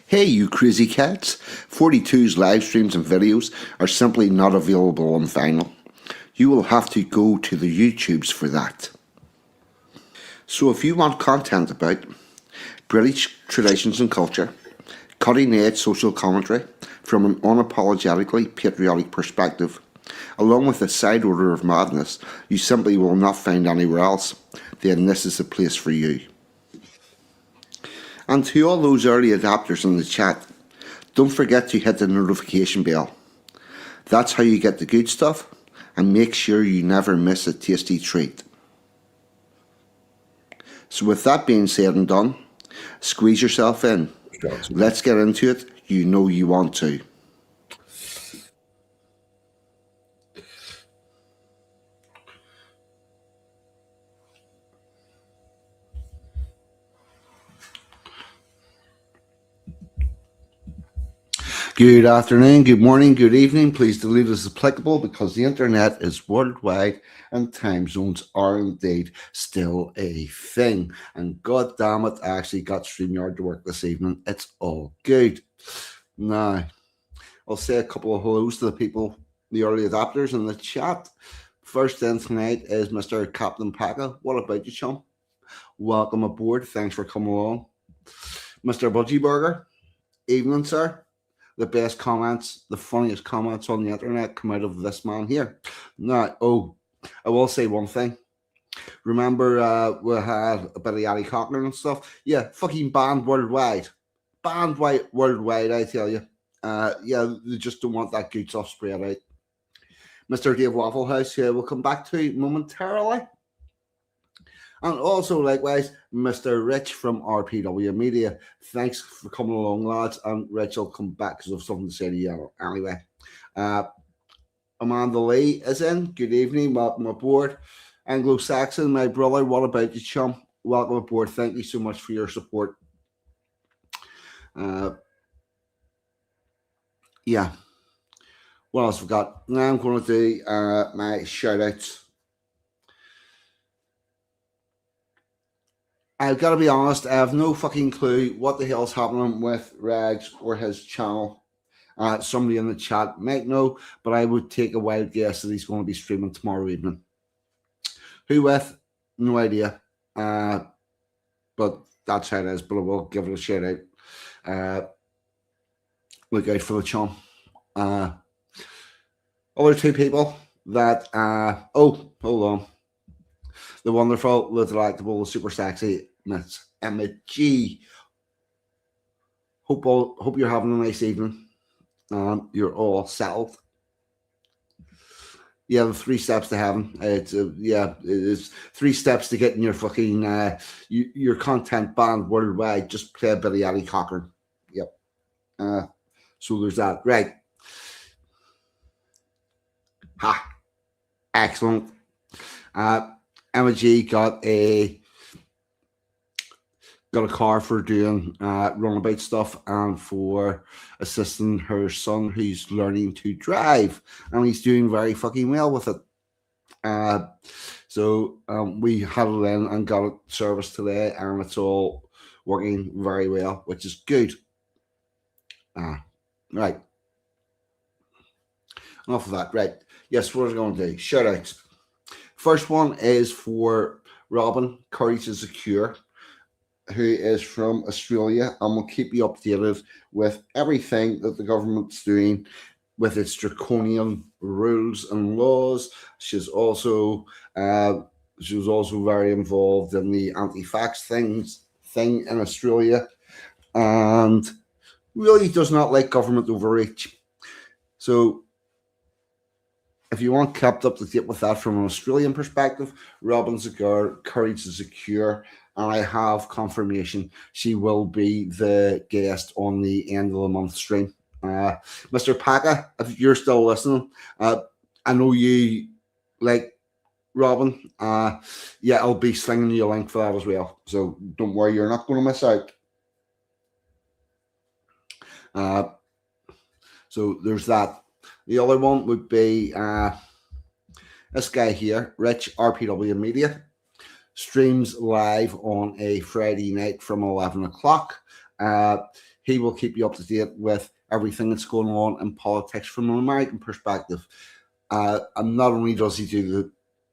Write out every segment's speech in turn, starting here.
Hey, you crazy cats! 42's live streams and videos are simply not available on vinyl. You will have to go to the YouTubes for that. So if you want content about British traditions and culture, cutting edge social commentary from an unapologetically patriotic perspective, along with a side order of madness you simply will not find anywhere else, then this is the place for you. And to all those early adopters in the chat, don't forget to hit the notification bell. That's how you get the good stuff and make sure you never miss a tasty treat. So with that being said and done, squeeze yourself in. Let's get into it. You know you want to. Good afternoon, good morning, good evening. Please delete as applicable because the internet is worldwide and time zones are indeed still a thing. And god damn it, I actually got StreamYard to work this evening. It's all good. Now, I'll say a couple of hellos to the people, the early adopters in the chat. First in tonight is Mr. Captain Paka. What about you, chum? Welcome aboard. Thanks for coming along. Mr. Budgie Burger. Evening, sir. The best comments, the funniest comments on the internet come out of this man here. Now, I will say one thing. Remember, we had a bit of Yaddy Cochran and stuff? Yeah, fucking banned worldwide. Banned worldwide, I tell you. Yeah, they just don't want that good stuff spread out. Mr. Dave Wafflehouse here, we'll come back to momentarily. And also, likewise, Mr. Rich from RPW Media. Thanks for coming along, lads. And Rich will come back because I've something to say to you anyway. Amanda Lee is in. Good evening. Welcome aboard. Anglo-Saxon, my brother, what about you, chum? Welcome aboard. Thank you so much for your support. Yeah. What else have we got? Now I'm going to do my shout-outs. I've got to be honest, I have no fucking clue what the hell's happening with Rags or his channel. Somebody in the chat might know, but I would take a wild guess that he's going to be streaming tomorrow evening. Who with? No idea. But that's how it is, but I will give it a shout out. Look out for the chum. Other two people that, hold on. The wonderful, the delectable, the super sexy Miss Emma G. Hope you're having a nice evening. You're all settled. Yeah, the 3 steps to heaven. It's it is 3 steps to getting your fucking your content banned worldwide. Just play a bit of Yaddy Cochran. Yep. So there's that. Right. Ha. Excellent. Emma G got a car for doing runabout stuff and for assisting her son who's learning to drive, and he's doing very fucking well with it. So we had it in and got it serviced today, and it's all working very well, which is good. Right. Enough of that. Right. Yes, what are we going to do? Shout outs. First one is for Robin, Courage is a Cure, who is from Australia, and will keep you updated with everything that the government's doing with its draconian rules and laws. She was also very involved in the anti-vax thing in Australia, and really does not like government overreach. So if you want kept up to date with that from an Australian perspective, Robin's a girl, Courage is a Cure, and I have confirmation she will be the guest on the end of the month stream. Mr. Paka, if you're still listening, I know you like Robin. Yeah, I'll be slinging you a link for that as well. So don't worry, you're not going to miss out. So there's that. The other one would be this guy here, Rich, RPW Media, streams live on a Friday night from 11 o'clock. He will keep you up to date with everything that's going on in politics from an American perspective. And not only does he do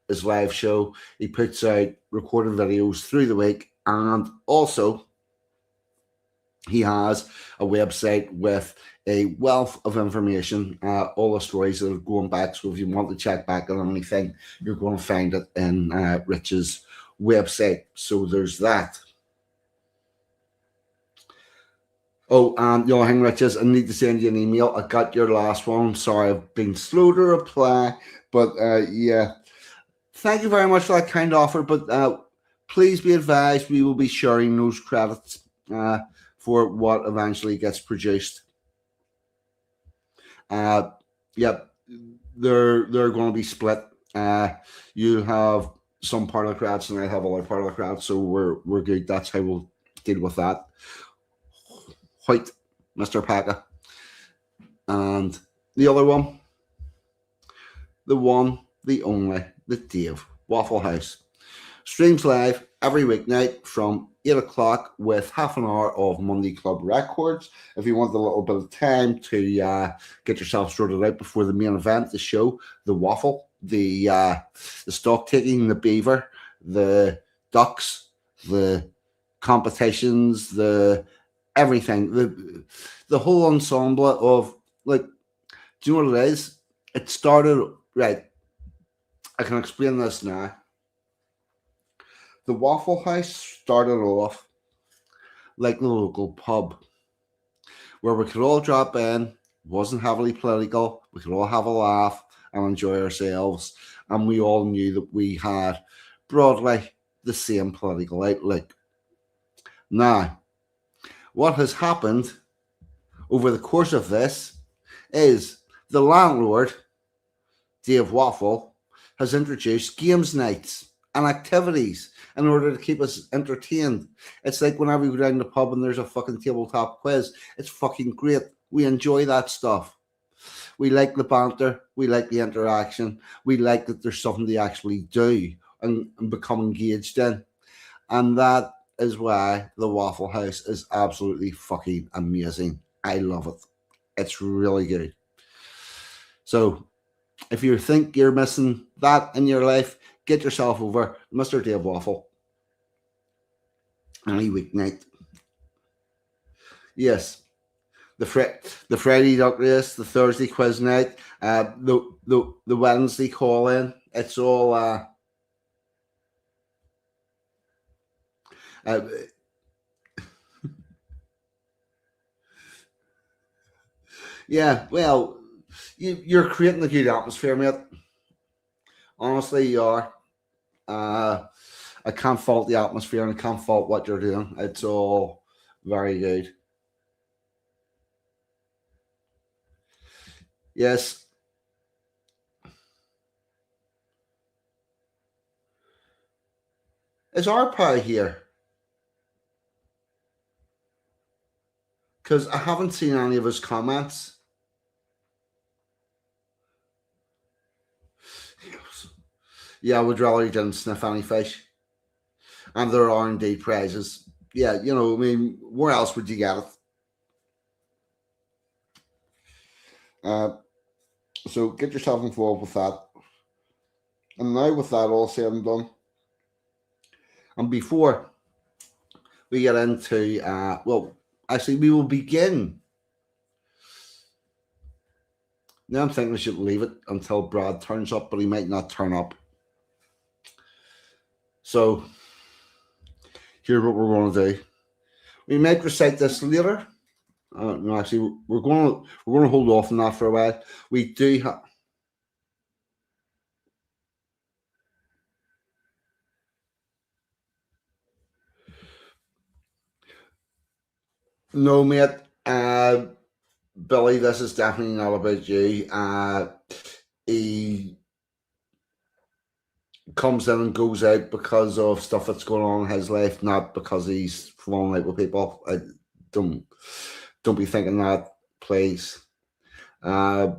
his live show, he puts out recorded videos through the week, and also he has a website with a wealth of information, all the stories that are going back. So if you want to check back on anything, you're going to find it in Rich's website. So there's that. Oh, and the other thing, Rich, is I need to send you an email. I got your last one. Sorry, I've been slow to reply, but yeah. Thank you very much for that kind offer, but please be advised we will be sharing those credits for what eventually gets produced. Yep, they're going to be split. You have some part of the credits, and I have other part of the credits, so we're good. That's how we'll deal with that. White, Mr. Packer, and the other one, the only, the Dave Waffle House. Streams live every weeknight from 8 o'clock with half an hour of Monday Club Records. If you want a little bit of time to get yourself sorted out before the main event, the show, the waffle, the stock taking, the beaver, the ducks, the competitions, the everything, the whole ensemble of, like, do you know what it is? It started, right, I can explain this now. The Waffle House started off like the local pub where we could all drop in, wasn't heavily political, we could all have a laugh and enjoy ourselves, and we all knew that we had broadly the same political outlook. Now, what has happened over the course of this is the landlord, Dave Waffle, has introduced games nights and activities in order to keep us entertained. It's like whenever we go down to the pub and there's a fucking tabletop quiz. It's fucking great. We enjoy that stuff. We like the banter. We like the interaction. We like that there's something to actually do and become engaged in. And that is why the Waffle House is absolutely fucking amazing. I love it. It's really good. So if you think you're missing that in your life, get yourself over Mr. Dave Waffle any weeknight. Yes, the Friday duck race, the Thursday quiz night, the Wednesday call in. It's all yeah. Well, you're creating a good atmosphere, mate. Honestly, you are. I can't fault the atmosphere and I can't fault what you're doing. It's all very good. Yes. Is our pie here? Because I haven't seen any of his comments. Yeah, I would rather he didn't sniff any fish. And there are indeed prizes. Yeah, I mean, where else would you get it? So get yourself involved with that. And now with that all said and done, and before we get into, well, actually we will begin. Now I'm thinking we should leave it until Brad turns up, but he might not turn up. So here's what we're going to do. We might recite this later. No, actually, we're going to hold off on that for a while. We do have. No, mate. Billy, this is definitely not about you. He comes in and goes out because of stuff that's going on in his life, not because he's falling out with people. Don't be thinking that, please. I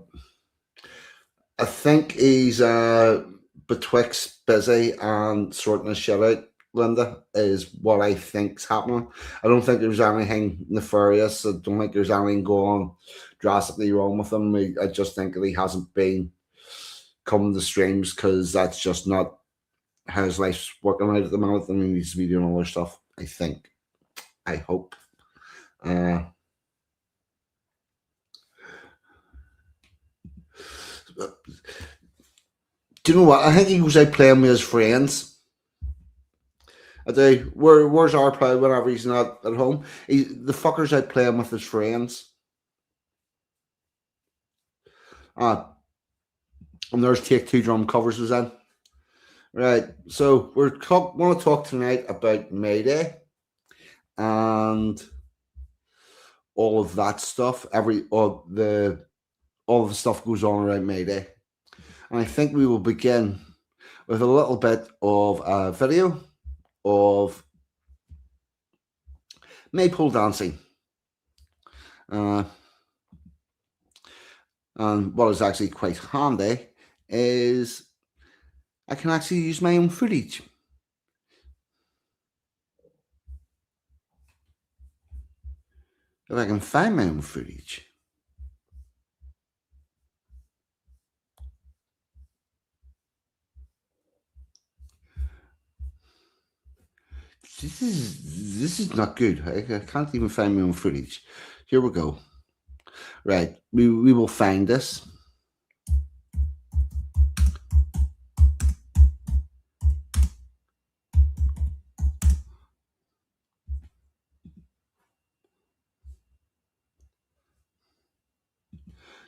think he's betwixt busy and sorting his shit out Linda, is what I think's happening. I don't think there's anything nefarious. I don't think there's anything going drastically wrong with him. I just think that he hasn't been coming to streams because that's just not how his life's working out at the moment, and he needs to be doing other stuff. I think. I hope. Do you know what? I think he goes out playing with his friends. I do. Where's our play whenever he's not at home? The fucker's out playing with his friends. And there's Take Two drum covers was in. Right. So we're want to talk tonight about Mayday and all of that stuff. All the stuff goes on around Mayday. And I think we will begin with a little bit of a video of Maypole dancing. And what is actually quite handy is I can actually use my own footage. If I can find my own footage. This is not good. I can't even find my own footage. Here we go. Right, we will find this.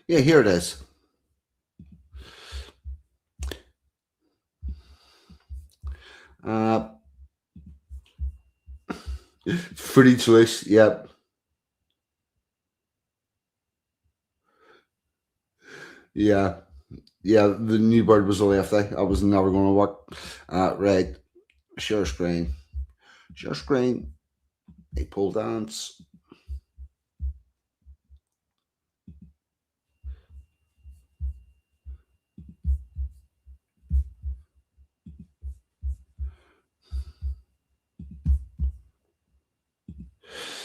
Yeah, here it is. Footage list, yep. Yeah, the new bird was a lefty. I was never going to work. Right, share screen. Maypole dance.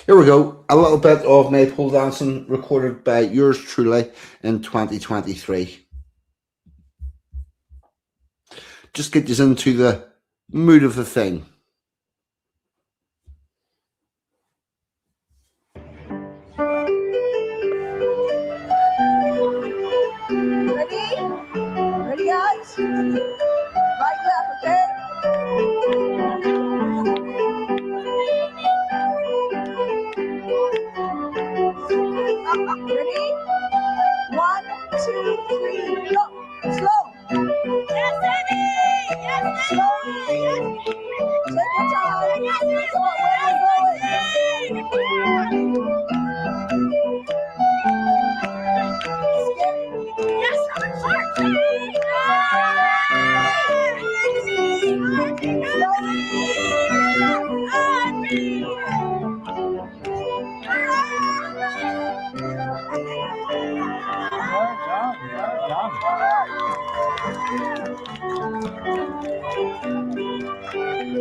Here we go. A little bit of Maypole dancing recorded by yours truly in 2023. Just get you into the mood of the thing. Ready guys? Right left, okay? Ready? 1, 2, 3, go. Slow. Yes, baby. Yes, slow. Yes. Take your time. Yes, go. Yes,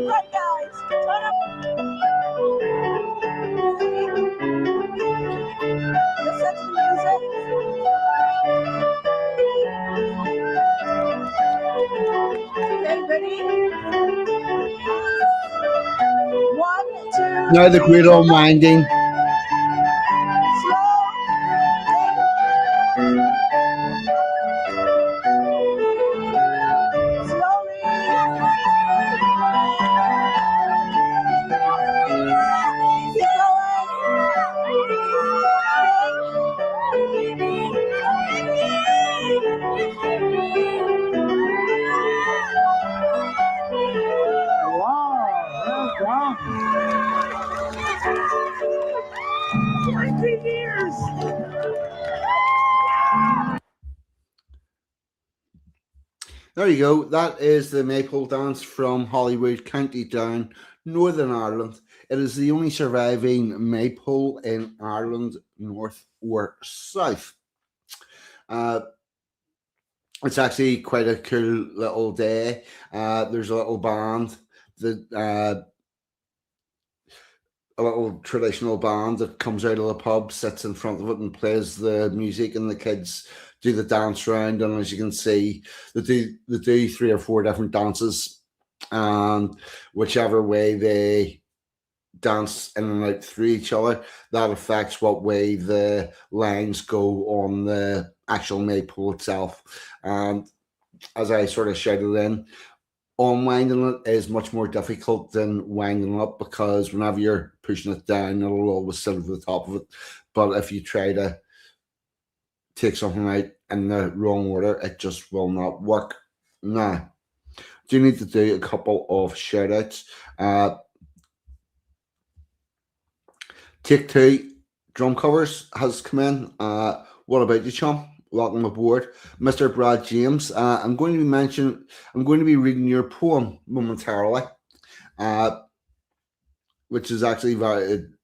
right, guys. Turn up. Listen to the music. Okay, ready? 1, 2. Now the great old winding. There you go. That is the Maypole dance from Holywood, County Down, Northern Ireland. It is the only surviving Maypole in Ireland, north or south. It's actually quite a cool little day. There's a little band the a little traditional band that comes out of the pub, sits in front of it, and plays the music, and the kids do the dance round. And as you can see, they do 3 or 4 different dances, and whichever way they dance in and out through each other, that affects what way the lines go on the actual maypole itself. And as I sort of shouted in, unwinding it is much more difficult than winding up, because whenever you're pushing it down, it'll always sit at the top of it. But if you try to take something out in the wrong order, it just will not work. Now, do need to do a couple of shout outs. Take Two drum covers has come in. What about you, chum? Welcome aboard, Mr. Brad James. I'm going to be reading your poem momentarily, which is actually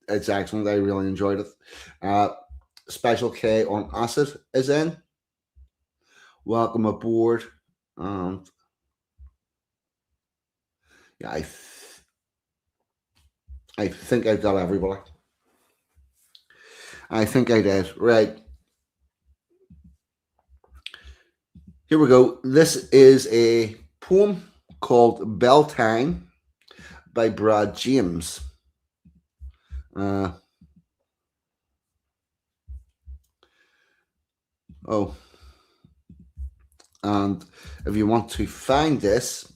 it's excellent. I really enjoyed it. Special K on Acid is in. Welcome aboard. Yeah, I think I've got everybody. I think I did. Right. Here we go. This is a poem called Beltane by Brad James. And if you want to find this,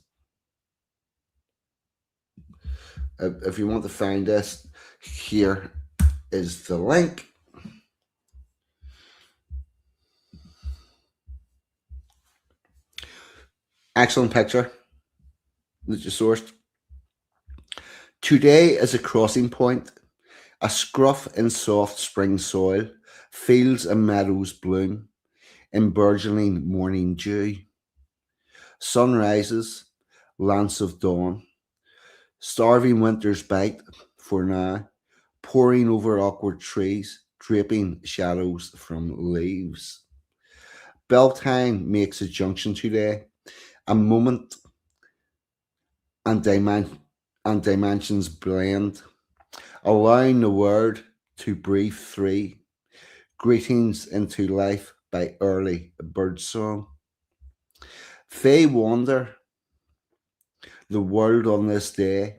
here is the link. Excellent picture that you sourced. Today is a crossing point, a scruff in soft spring soil, fields and meadows bloom in burgeoning morning dew. Sun rises, lance of dawn, starving winter's bite for now, pouring over awkward trees, draping shadows from leaves. Beltane makes a junction today, a moment and dimensions blend, allowing the word to breathe free. Greetings into life by early birdsong. Fae wander the world on this day,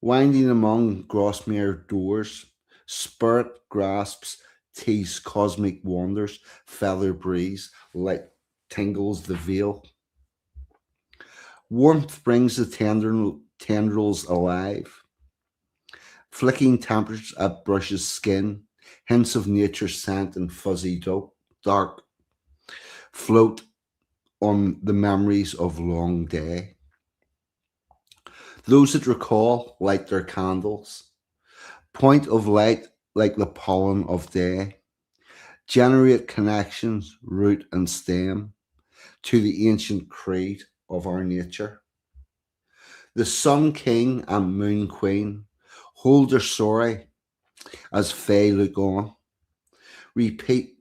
winding among Grosmere doors. Spirit grasps tease cosmic wonders, feather breeze like tingles the veil. Warmth brings the tendrils alive, flicking temperatures at brush's skin, hints of nature's scent and fuzzy dark float on the memories of long day. Those that recall light their candles, point of light like the pollen of day, generate connections, root and stem, to the ancient creed of our nature. The Sun King and Moon Queen hold their sorry as Fae look on, replete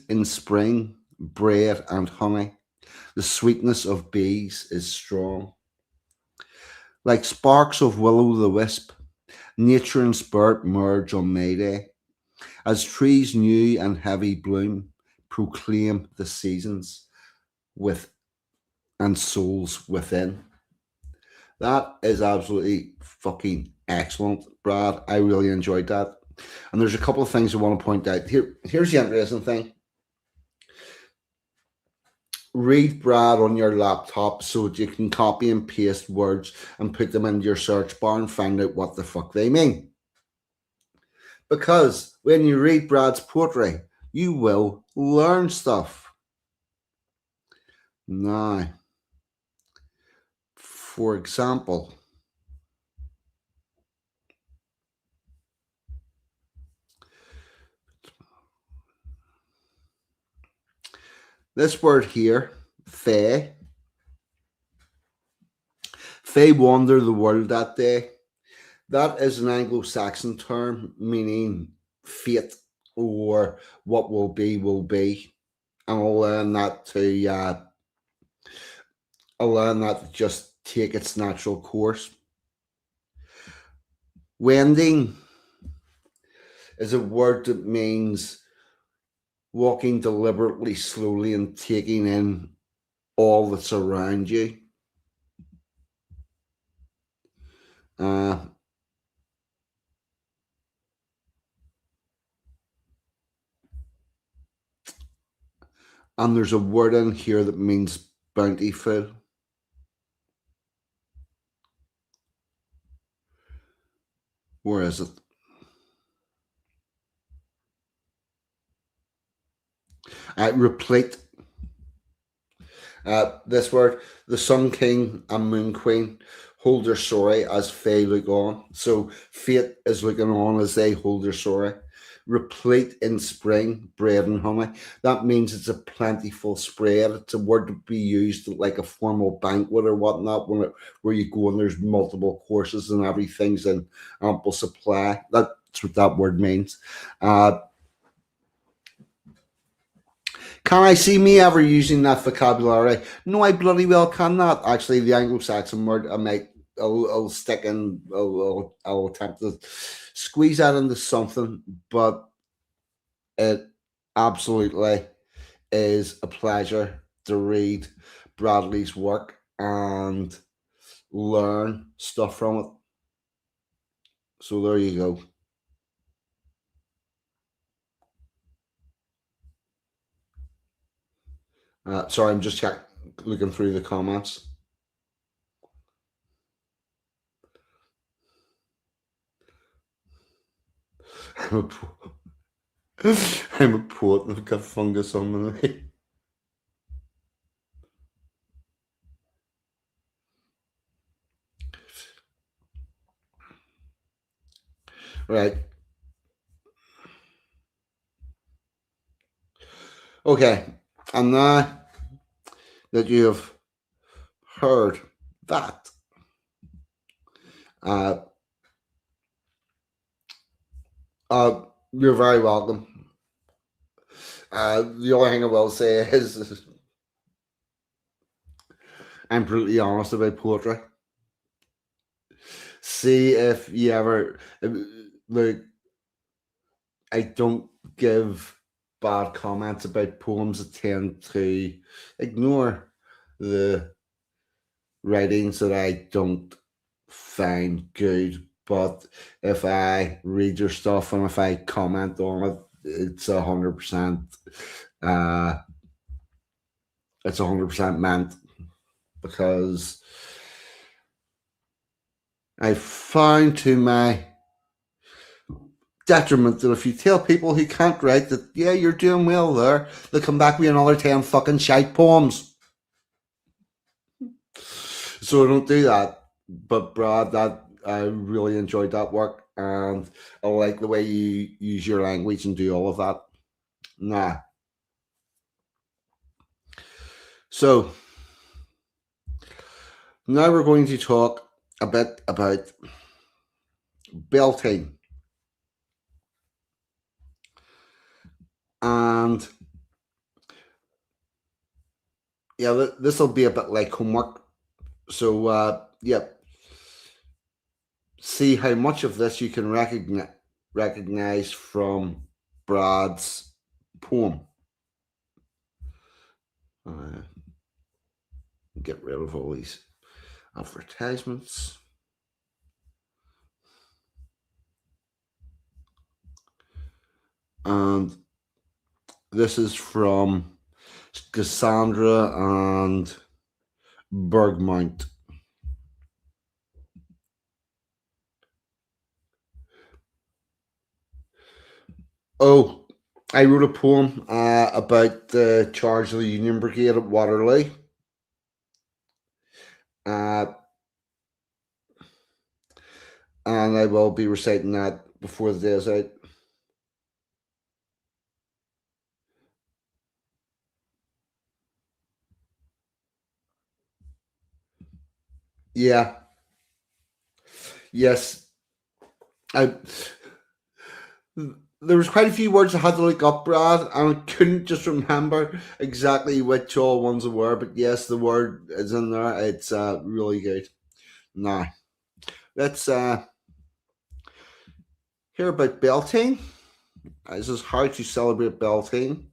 in spring, bread and honey. The sweetness of bees is strong. Like sparks of will-o'-the-wisp, nature and spirit merge on May Day, as trees new and heavy bloom proclaim the seasons with and souls within. That is absolutely fucking excellent, Brad. I really enjoyed that. And there's a couple of things I want to point out. Here's the interesting thing. Read Brad on your laptop so that you can copy and paste words and put them into your search bar and find out what the fuck they mean. Because when you read Brad's poetry, you will learn stuff. Now, for example, this word here, fae. Fae wander the world that day. That is an Anglo-Saxon term meaning fate or what will be will be. And I'll learn that to just take its natural course. Wending is a word that means walking deliberately, slowly, and taking in all that's around you. Uh, and there's a word in here that means bountiful. Where is it? Replete. This word, the Sun King and Moon Queen hold their sorry as Fae look on. So fate is looking on as they hold their sorry. Replete in spring, bread and honey. That means it's a plentiful spread. It's a word to be used at like a formal banquet or whatnot, where you go and there's multiple courses and everything's in ample supply. That's what that word means. Can I see me ever using that vocabulary? No, I bloody well cannot. Actually, the Anglo-Saxon word, I'll stick in, I'll attempt to squeeze that into something, but it absolutely is a pleasure to read Bradley's work and learn stuff from it. So there you go. Sorry, I'm just looking through the comments. I'm a poet and I've got fungus on me. Right. Okay. And now that you have heard that, uh, you're very welcome. The only thing I will say is I'm brutally honest about poetry. See if you ever look. I don't give bad comments about poems. I tend to ignore the writings that I don't find good. But if I read your stuff and if I comment on it, it's 100%. It's 100% meant, because I found to my detriment that if you tell people who can't write that, yeah, you're doing well there, they'll come back with another 10 fucking shite poems. So I don't do that. But Brad, that I really enjoyed that work, and I like the way you use your language and do all of that. Nah. So now we're going to talk a bit about Beltane. And yeah, this will be a bit like homework. So yeah, see how much of this you can recognize from Brad's poem. Get rid of all these advertisements. And this is from Cassandra and Bergmount. Oh, I wrote a poem about the charge of the Union Brigade at Waterloo. And I will be reciting that before the day is out. Yeah. Yes. There was quite a few words I had to look up, Brad, and I couldn't just remember exactly which all ones were. But yes, the word is in there. It's really good. Now let's hear about Beltane. This is how to celebrate Beltane,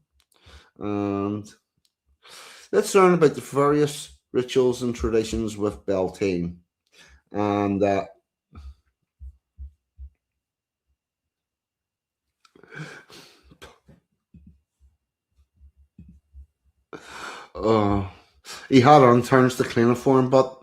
and let's learn about the various rituals and traditions with Beltane. And uh, he had on turns to clean it for him, but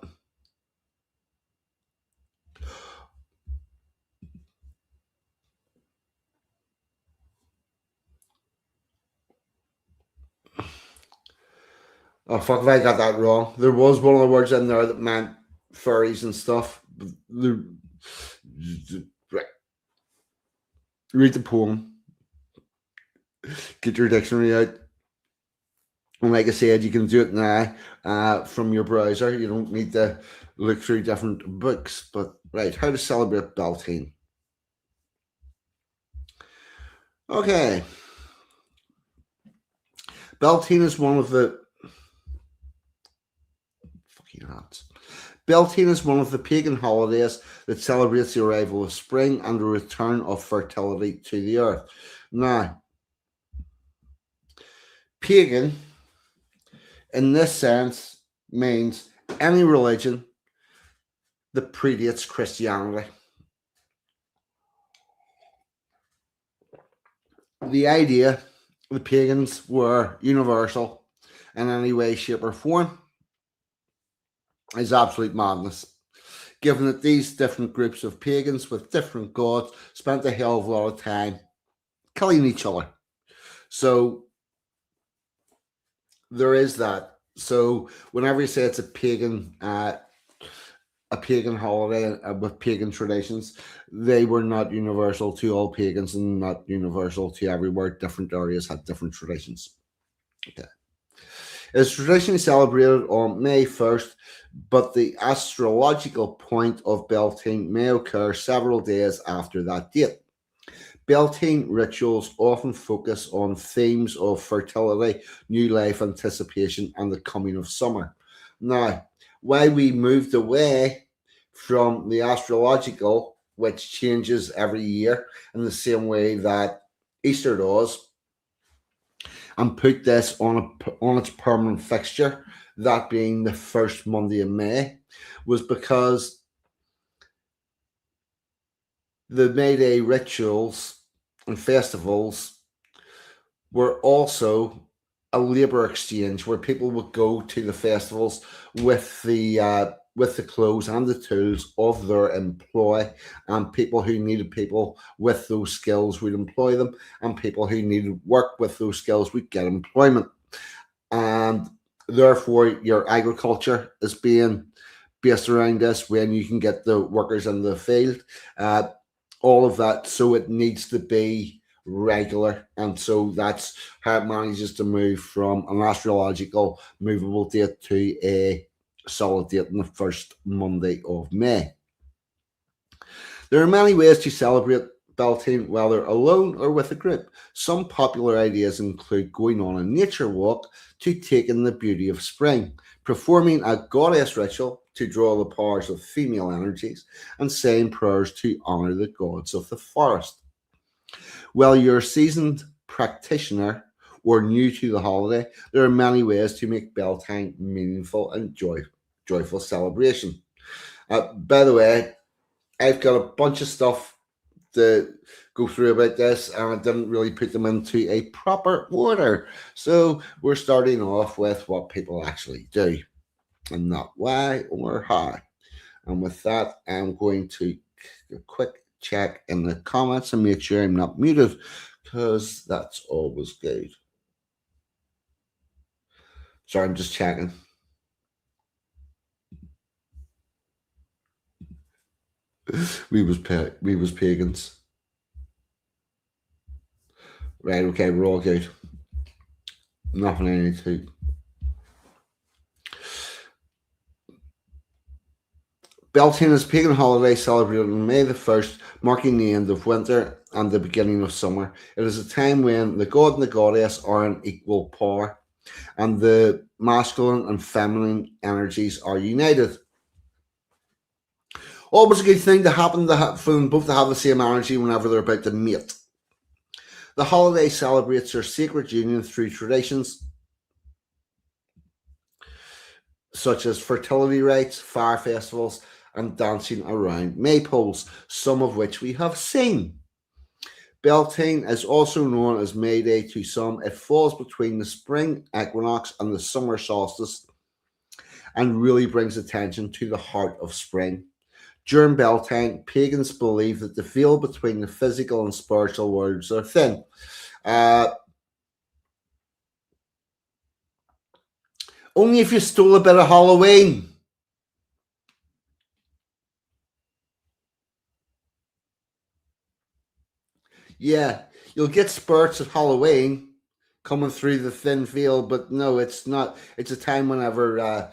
oh fuck if I got that wrong. There was one of the words in there that meant furries and stuff. Right. Read the poem. Get your dictionary out. And like I said, you can do it now from your browser. You don't need to look through different books. But right, how to celebrate Beltane. Okay. Beltane is one of the fucking hats. Beltane is one of the pagan holidays that celebrates the arrival of spring and the return of fertility to the earth. Now, pagan, in this sense, means any religion that predates Christianity. The idea the pagans were universal in any way, shape, or form is absolute madness. Given that these different groups of pagans with different gods spent a hell of a lot of time killing each other. So there is that. So whenever you say it's a pagan holiday with pagan traditions, they were not universal to all pagans and not universal to everywhere. Different areas had different traditions. Okay. It's traditionally celebrated on May 1st, but the astrological point of Beltane may occur several days after that date. Beltane rituals often focus on themes of fertility, new life anticipation, and the coming of summer. Now, why we moved away from the astrological, which changes every year in the same way that Easter does, and put this on its permanent fixture, that being the first Monday in May, was because the May Day rituals and festivals were also a labor exchange where people would go to the festivals with the clothes and the tools of their employ, and people who needed people with those skills would employ them, and people who needed work with those skills would get employment. And therefore, your agriculture is being based around this when you can get the workers in the field, all of that. So it needs to be regular, and so that's how it manages to move from an astrological movable date to a solid date on the first Monday of May. There are many ways to celebrate Beltane, whether alone or with a group. Some popular ideas include going on a nature walk to take in the beauty of spring, performing a goddess ritual to draw the powers of female energies, and saying prayers to honor the gods of the forest. While you're a seasoned practitioner or new to the holiday, there are many ways to make Beltane meaningful and joyful celebration. By the way, I've got a bunch of stuff to go through about this, and I didn't really put them into a proper order. So we're starting off with what people actually do, and not why or how. And with that, I'm going to a quick check in the comments and make sure I'm not muted, because that's always good. Sorry, I'm just checking. We was pagans. Right, okay, we're all good. Nothing I need to Beltane is a pagan holiday celebrated on May the 1st, marking the end of winter and the beginning of summer. It is a time when the god and the goddess are in equal power, and the masculine and feminine energies are united. Always a good thing to happen for them both to have the same energy whenever they're about to mate. The holiday celebrates their sacred union through traditions such as fertility rites, fire festivals, and dancing around maypoles, some of which we have seen. Beltane is also known as May Day to some. It falls between the spring equinox and the summer solstice and really brings attention to the heart of spring. During Beltane, pagans believe that the veil between the physical and spiritual worlds are thin. Only if you stole a bit of Halloween. Yeah, you'll get spurts at Halloween coming through the thin veil, but no, it's not. It's a time whenever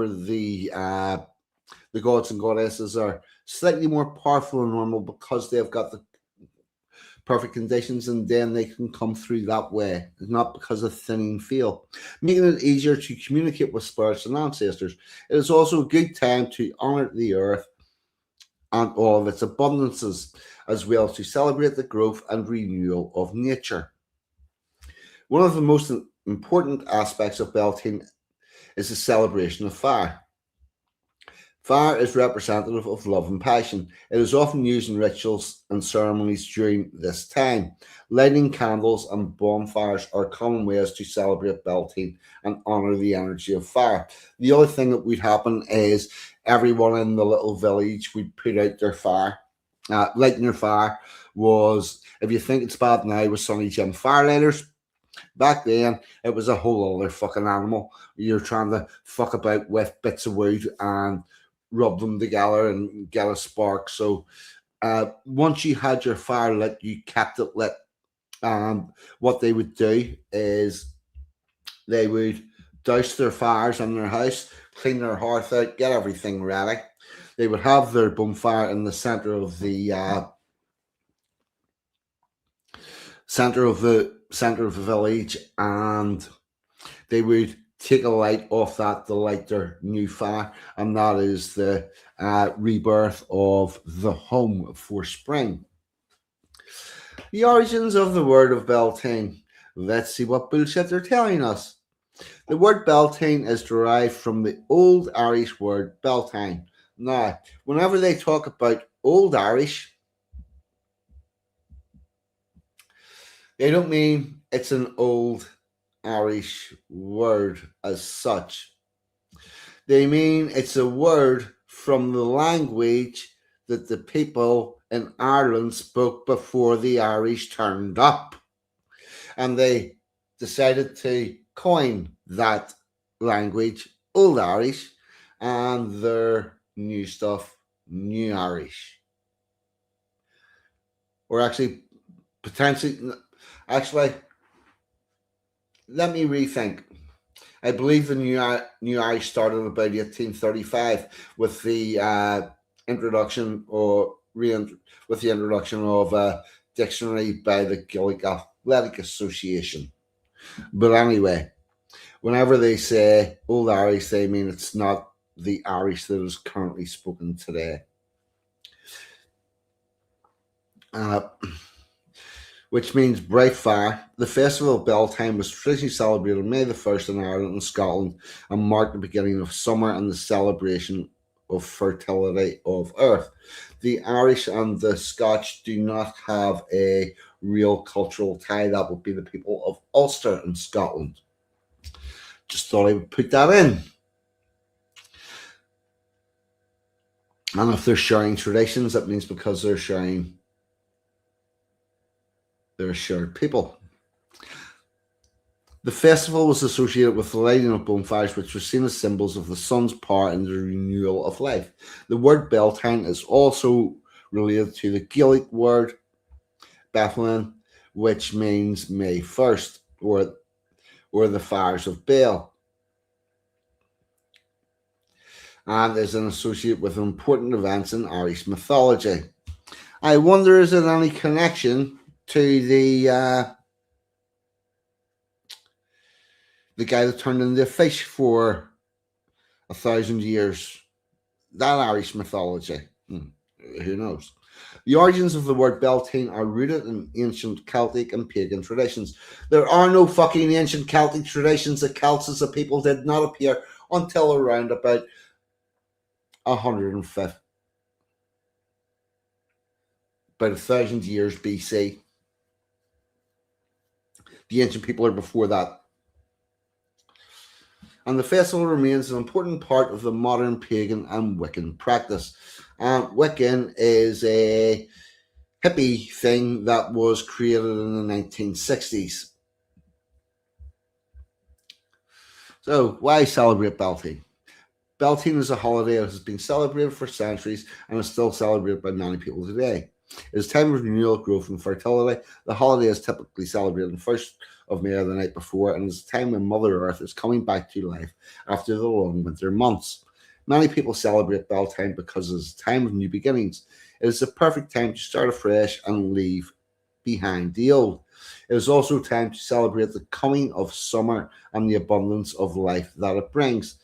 the gods and goddesses are slightly more powerful than normal because they've got the perfect conditions, and then they can come through that way, not because of thinning veil, making it easier to communicate with spirits and ancestors. It is also a good time to honor the earth and all of its abundances, as well as to celebrate the growth and renewal of nature. One of the most important aspects of Beltane is the celebration of fire. Fire is representative of love and passion. It is often used in rituals and ceremonies during this time. Lighting candles and bonfires are common ways to celebrate Beltane and honour the energy of fire. The other thing that would happen is everyone in the little village would put out their fire. Lighting their fire was, if you think it's bad now with Sonny Jim firelighters, back then it was a whole other fucking animal. You're trying to fuck about with bits of wood and rub them together and get a spark. So once you had your fire lit, you kept it lit. And what they would do is they would douse their fires in their house, clean their hearth out, get everything ready. They would have their bonfire in the center of the village, and they would take a light off that to light their new fire, and that is the rebirth of the home for spring. The origins of the word of Beltane. Let's see what bullshit they're telling us. The word Beltane is derived from the Old Irish word Beltane. Now, whenever they talk about Old Irish, they don't mean it's an old Irish word as such. They mean it's a word from the language that the people in Ireland spoke before the Irish turned up. And they decided to coin that language, Old Irish, and their new stuff, New Irish. Or actually, potentially, let me rethink. I believe the New Irish started about 1835 with the introduction of a dictionary by the Gaelic Athletic Association. But anyway, whenever they say Old Irish, they mean it's not the Irish that is currently spoken today. Which means bright fire. The festival of Beltane was traditionally celebrated on May the 1st in Ireland and Scotland and marked the beginning of summer and the celebration of fertility of earth. The Irish and the Scotch do not have a real cultural tie. That would be the people of Ulster in Scotland. Just thought I would put that in. And if they're sharing traditions, that means because they're sharing their shared people. The festival was associated with the lighting of bonfires, which were seen as symbols of the sun's power and the renewal of life. The word Beltane is also related to the Gaelic word Beltane, which means May 1st, or the fires of Bel. and is an associate with important events in Irish mythology. I wonder, is there any connection to the guy that turned into a fish for 1,000 years? That Irish mythology. Who knows? The origins of the word Beltane are rooted in ancient Celtic and pagan traditions. There are no fucking ancient Celtic traditions. The Celts as a people did not appear until around about 150, about 1,000 years BC. The ancient people are before that. And the festival remains an important part of the modern pagan and Wiccan practice. Wiccan is a hippie thing that was created in the 1960s. So, why celebrate Beltane? Beltane is a holiday that has been celebrated for centuries and is still celebrated by many people today. It is a time of renewal, growth, and fertility. The holiday is typically celebrated on the 1st of May or the night before, and is a time when Mother Earth is coming back to life after the long winter months. Many people celebrate Beltane because it is a time of new beginnings. It is the perfect time to start afresh and leave behind the old. It is also time to celebrate the coming of summer and the abundance of life that it brings.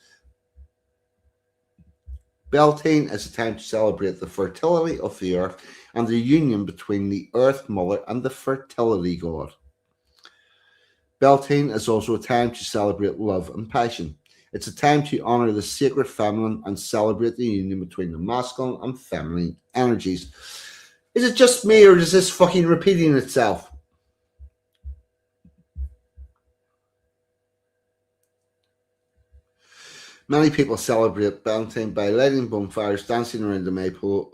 Beltane is a time to celebrate the fertility of the earth and the union between the Earth Mother and the fertility god. Beltane is also a time to celebrate love and passion. It's a time to honor the sacred feminine and celebrate the union between the masculine and feminine energies. Is it just me, or is this fucking repeating itself? Many people celebrate Beltane by lighting bonfires, dancing around the Maypole,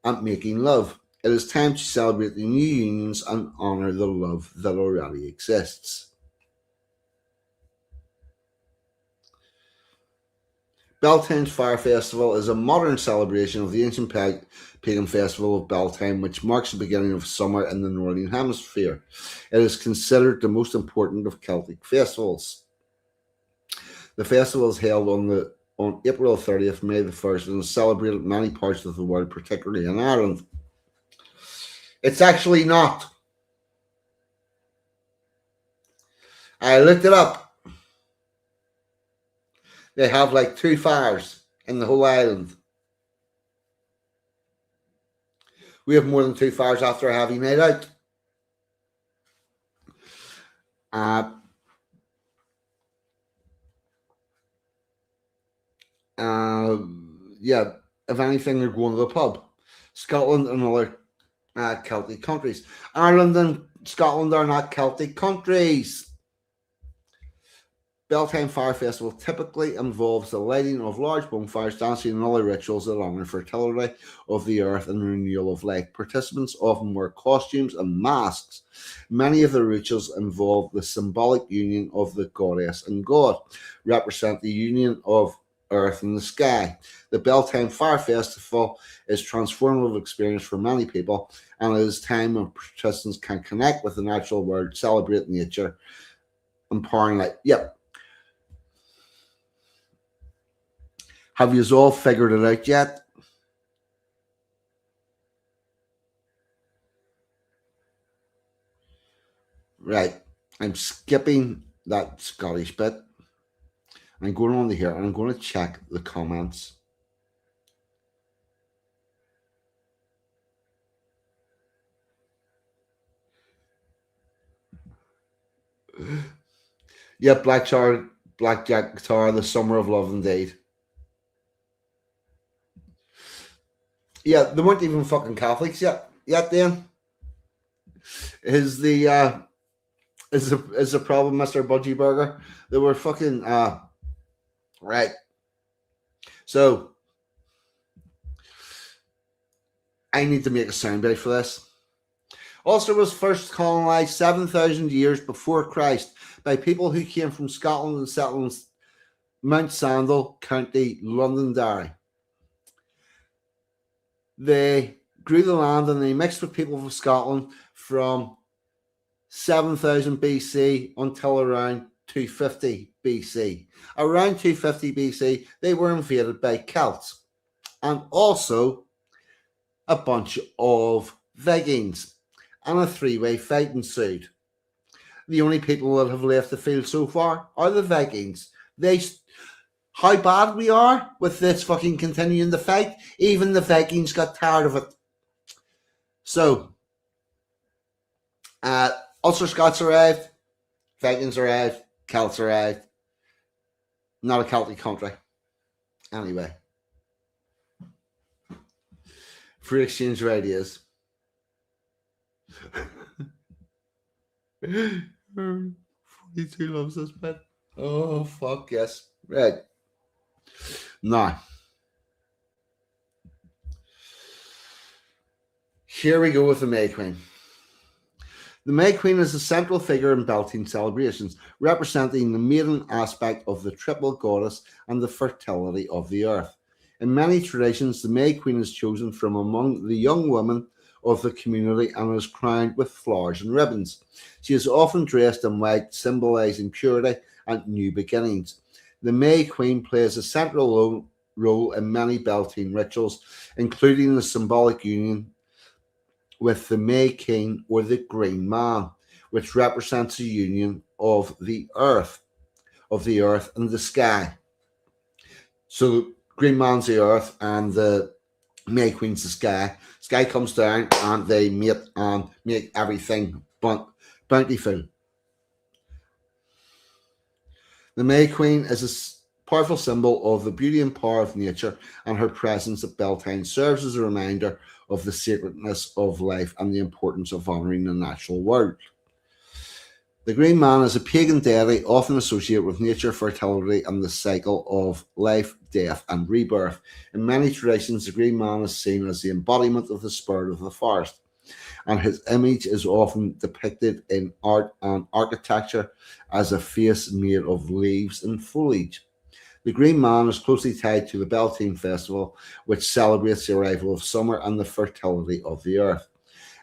and making love. It is time to celebrate the new unions and honor the love that already exists. Beltane's Fire Festival is a modern celebration of the ancient pagan festival of Beltane, which marks the beginning of summer in the Northern Hemisphere. It is considered the most important of Celtic festivals. The festival is held on April 30th, May the 1st, and is celebrated in many parts of the world, particularly in Ireland. It's actually not. I looked it up. They have like 2 fires in the whole island. We have more than 2 fires after a heavy night out. Yeah, if anything, they're going to the pub. Scotland and other Celtic countries. Ireland and Scotland are not Celtic countries. Beltane Fire Festival typically involves the lighting of large bonfires, dancing, and other rituals that honor fertility of the earth and renewal of life. Participants often wear costumes and masks. Many of the rituals involve the symbolic union of the goddess and god, represent the union of earth and the sky. The Beltane Fire Festival is a transformative experience for many people, and it is time when participants can connect with the natural world, celebrate nature, empowering life. Yep. Have you all figured it out yet? Right. I'm skipping that Scottish bit. I'm going on to here and I'm going to check the comments. Yeah, Blackjack Guitar, The Summer of Love Indeed. Yeah, they weren't even fucking Catholics yet then. Is the problem, Mr. Budgie Burger? They were fucking right. So I need to make a soundbite for this. Ulster was first colonized 7,000 years before Christ by people who came from Scotland and settled in Mount Sandal, County Londonderry. They grew the land and they mixed with people from Scotland from 7,000 BC until around 250 BC. Around 250 BC, they were invaded by Celts and also a bunch of Vikings, and a three-way fight ensued. The only people that have left the field so far are the Vikings. How bad we are with this fucking continuing the fight, even the Vikings got tired of it. So, Ulster Scots arrived, Vikings arrived, Celts arrived. Not a Celtic country. Anyway. Free exchange of ideas. 42 loves this bit. Oh, fuck yes. Right. Now, here we go with the May Queen. The May Queen is a central figure in Beltane celebrations, representing the maiden aspect of the triple goddess and the fertility of the earth. In many traditions, the May Queen is chosen from among the young women of the community and is crowned with flowers and ribbons. She is often dressed in white, symbolizing purity and new beginnings. The May Queen plays a central role in many Beltane rituals, including the symbolic union with the May King or the Green Man, which represents the union of the earth and the sky. So the Green Man's the earth and the May Queen's the sky. Sky comes down and they mate and make everything bountiful. The May Queen is a powerful symbol of the beauty and power of nature, and her presence at Beltane serves as a reminder of the sacredness of life and the importance of honouring the natural world. The Green Man is a pagan deity often associated with nature, fertility, and the cycle of life, death, and rebirth. In many traditions, the Green Man is seen as the embodiment of the spirit of the forest, and his image is often depicted in art and architecture as a face made of leaves and foliage. The Green Man is closely tied to the Beltane festival, which celebrates the arrival of summer and the fertility of the earth.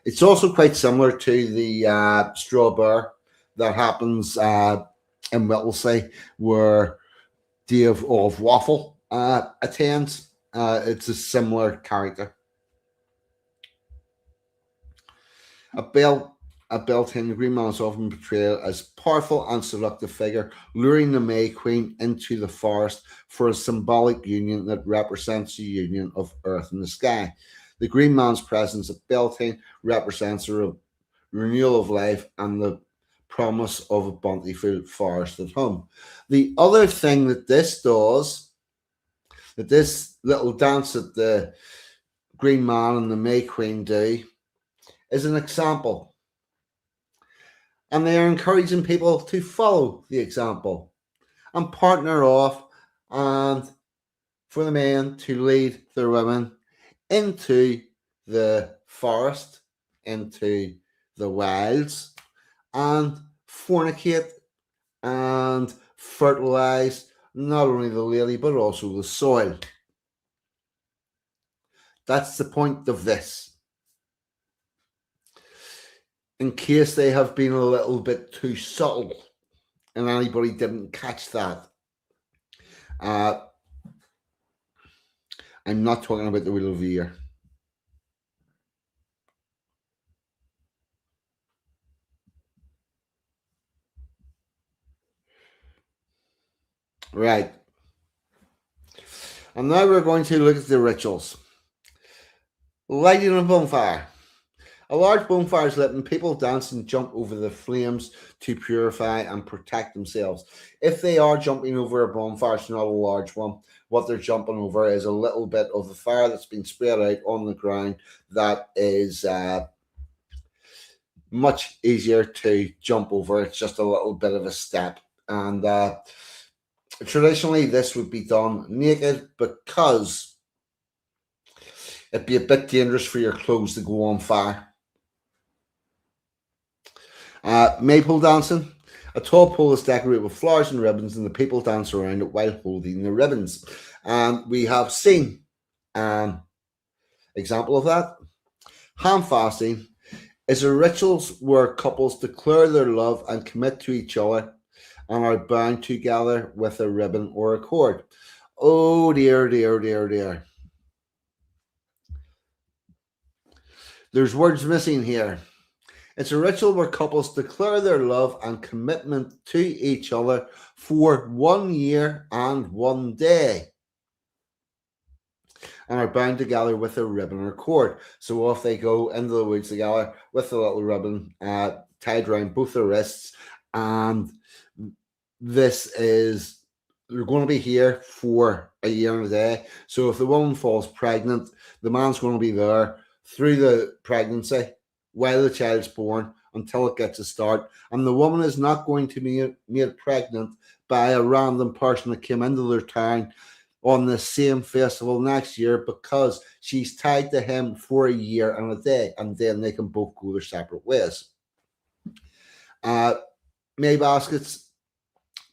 It's also quite similar to the Straw Bear that happens in Whittlesey, where Dave of Waffle attends. It's a similar character. At Beltane, the Green Man is often portrayed as a powerful and seductive figure, luring the May Queen into the forest for a symbolic union that represents the union of earth and the sky. The Green Man's presence at Beltane represents a renewal of life and the promise of a bountiful forest at home. The other thing that this does, that this little dance that the Green Man and the May Queen do, is an example. And they are encouraging people to follow the example and partner off, and for the men to lead their women into the forest, into the wilds, and fornicate and fertilize not only the lady but also the soil. That's the point of this. In case they have been a little bit too subtle and anybody didn't catch that. I'm not talking about the Wheel of the Year. Right. And now we're going to look at the rituals. Lighting a bonfire. A large bonfire is lit and people dance and jump over the flames to purify and protect themselves. If they are jumping over a bonfire, it's not a large one. What they're jumping over is a little bit of the fire that's been spread out on the ground that is much easier to jump over. It's just a little bit of a step. And traditionally, this would be done naked because it'd be a bit dangerous for your clothes to go on fire. Maypole dancing. A tall pole is decorated with flowers and ribbons, and the people dance around it while holding the ribbons. And we have seen an example of that. Ham fasting is a ritual where couples declare their love and commit to each other and are bound together with a ribbon or a cord. Oh dear, dear, dear, dear. There's words missing here. It's a ritual where couples declare their love and commitment to each other for 1 year and 1 day, and are bound together with a ribbon or cord. So off they go into the woods together with the little ribbon tied around both their wrists, and this is they're going to be here for a year and a day. So if the woman falls pregnant, the man's going to be there through the pregnancy while the child's born until it gets a start, and the woman is not going to be made pregnant by a random person that came into their town on the same festival next year, because she's tied to him for a year and a day, and then they can both go their separate ways. May baskets.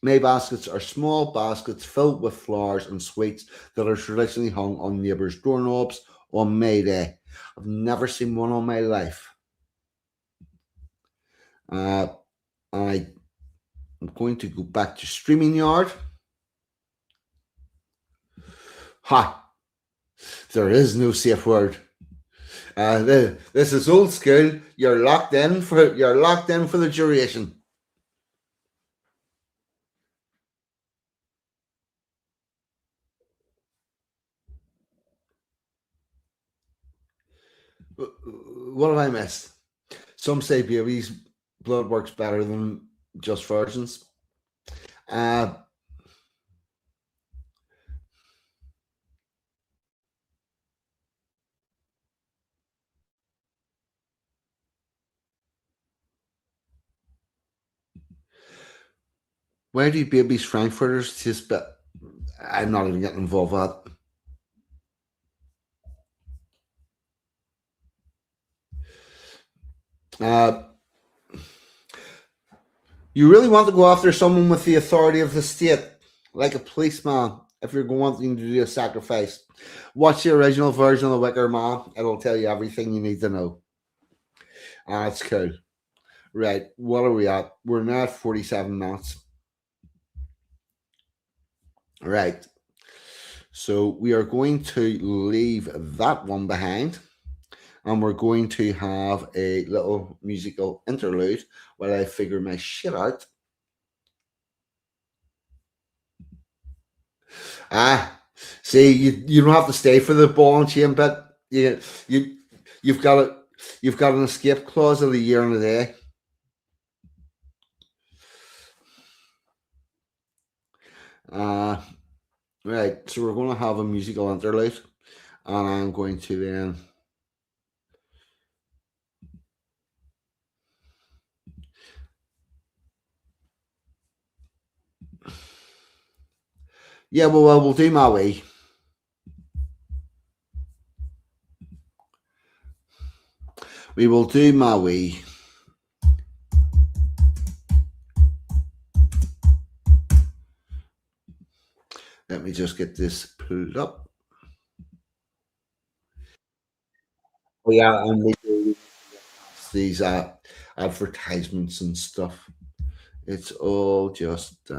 May baskets are small baskets filled with flowers and sweets that are traditionally hung on neighbours' doorknobs on May Day. I've never seen one in my life. I'm going to go back to StreamYard. Ha! There is no safe word. This is old school. You're locked in for the duration. What have I missed? Some say baby's blood works better than just virgins. Why do babies frankfurters taste better? I'm not even getting involved with that. You really want to go after someone with the authority of the state, like a policeman, if you're wanting to do a sacrifice. Watch the original version of The Wicker Man. It'll tell you everything you need to know. That's cool. Right, what are we at? We're now at 47 minutes. Right. So we are going to leave that one behind, and we're going to have a little musical interlude while I figure my shit out. See, you don't have to stay for the ball and chain bit. You've got an escape clause of a year and a day. Right, so we're going to have a musical interlude, and I'm going to then we'll do my way. We will do my way. Let me just get this pulled up. Oh yeah, and we do these advertisements and stuff. It's all just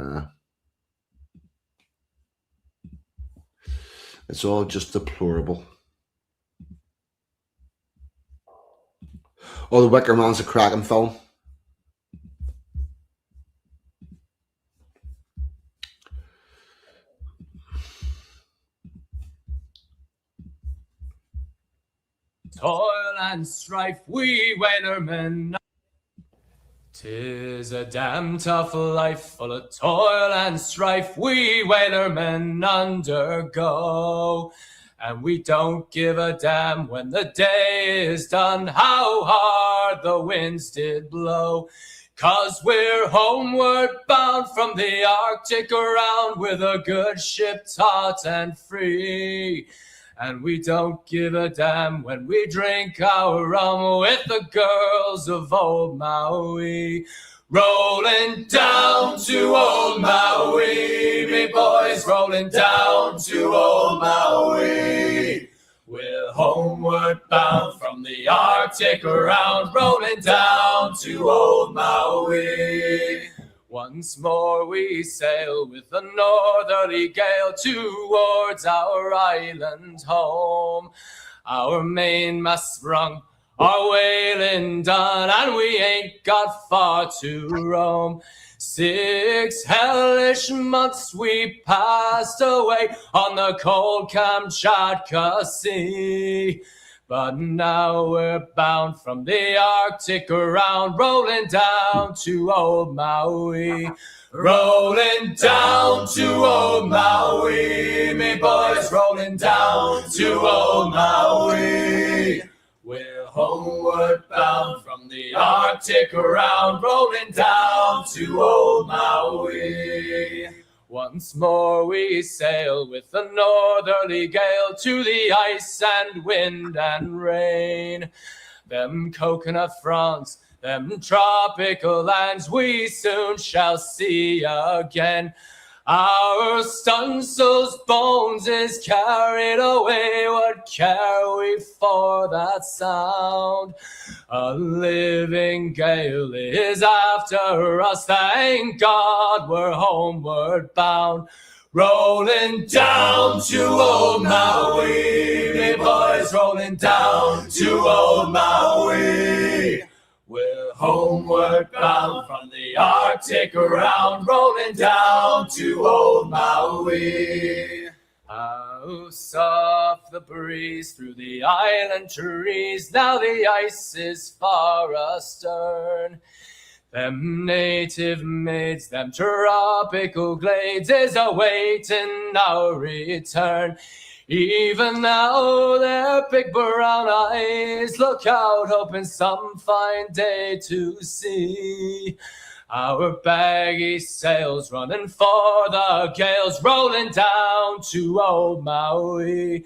it's all just deplorable. Oh, The Wicker Man's a cracking film. Toil and strife, we whalermen. 'Tis a damn tough life, full of toil and strife, we whalermen undergo. And we don't give a damn when the day is done, how hard the winds did blow. 'Cause we're homeward bound from the Arctic around, with a good ship taut and free. And we don't give a damn when we drink our rum with the girls of old Maui. Rolling down to old Maui, me boys, rolling down to old Maui. We're homeward bound from the Arctic around, rolling down to old Maui. Once more we sail with a northerly gale towards our island home. Our mainmast sprung, our whaling done, and we ain't got far to roam. 6 hellish months we passed away on the cold Kamchatka Sea. But now we're bound from the Arctic around, rolling down to old Maui. Rolling down to old Maui, me boys, rolling down to old Maui. We're homeward bound from the Arctic around, rolling down to old Maui. Once more we sail with a northerly gale to the ice and wind and rain. Them coconut fronds, them tropical lands we soon shall see again. Our stunsail's bones is carried away, what care we for that sound? A living gale is after us, thank God we're homeward bound. Rolling down to old Maui, me boys, rolling down to old Maui. We're homeward bound from the Arctic around, rolling down to old Maui. How soft the breeze through the island trees, now the ice is far astern. Them native maids, them tropical glades is awaiting our return. Even now their big brown eyes look out, hoping some fine day to see our baggy sails running for the gales, rolling down to old Maui.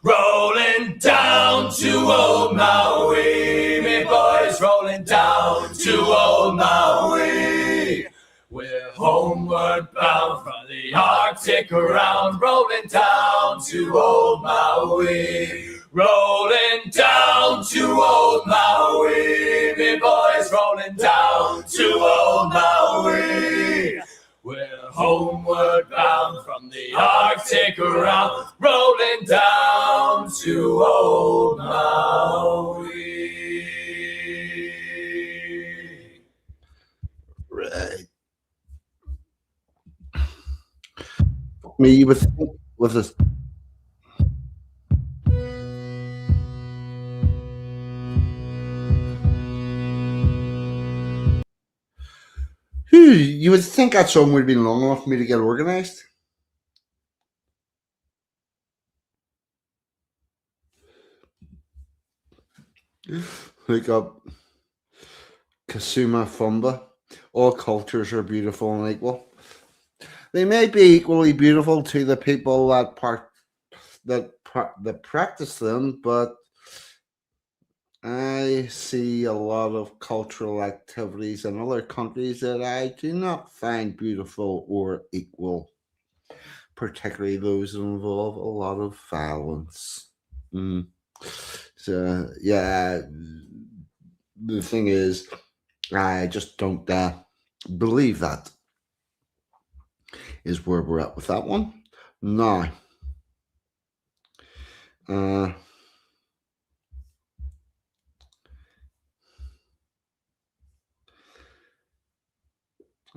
Rolling down to old Maui, me boys, rolling down to old Maui. We're homeward bound from the Arctic around, rolling down to old Maui. Rolling down to old Maui, me boys, rolling down to old Maui. We're homeward bound from the Arctic around, rolling down to old Maui. Right. Me with this. You would think that song would have been long enough for me to get organised. Look up Kasuma Fumba. All cultures are beautiful and equal. They may be equally beautiful to the people that practice them, but I see a lot of cultural activities in other countries that I do not find beautiful or equal, particularly those that involve a lot of violence. So, yeah, the thing is, I just don't believe that is where we're at with that one. Now,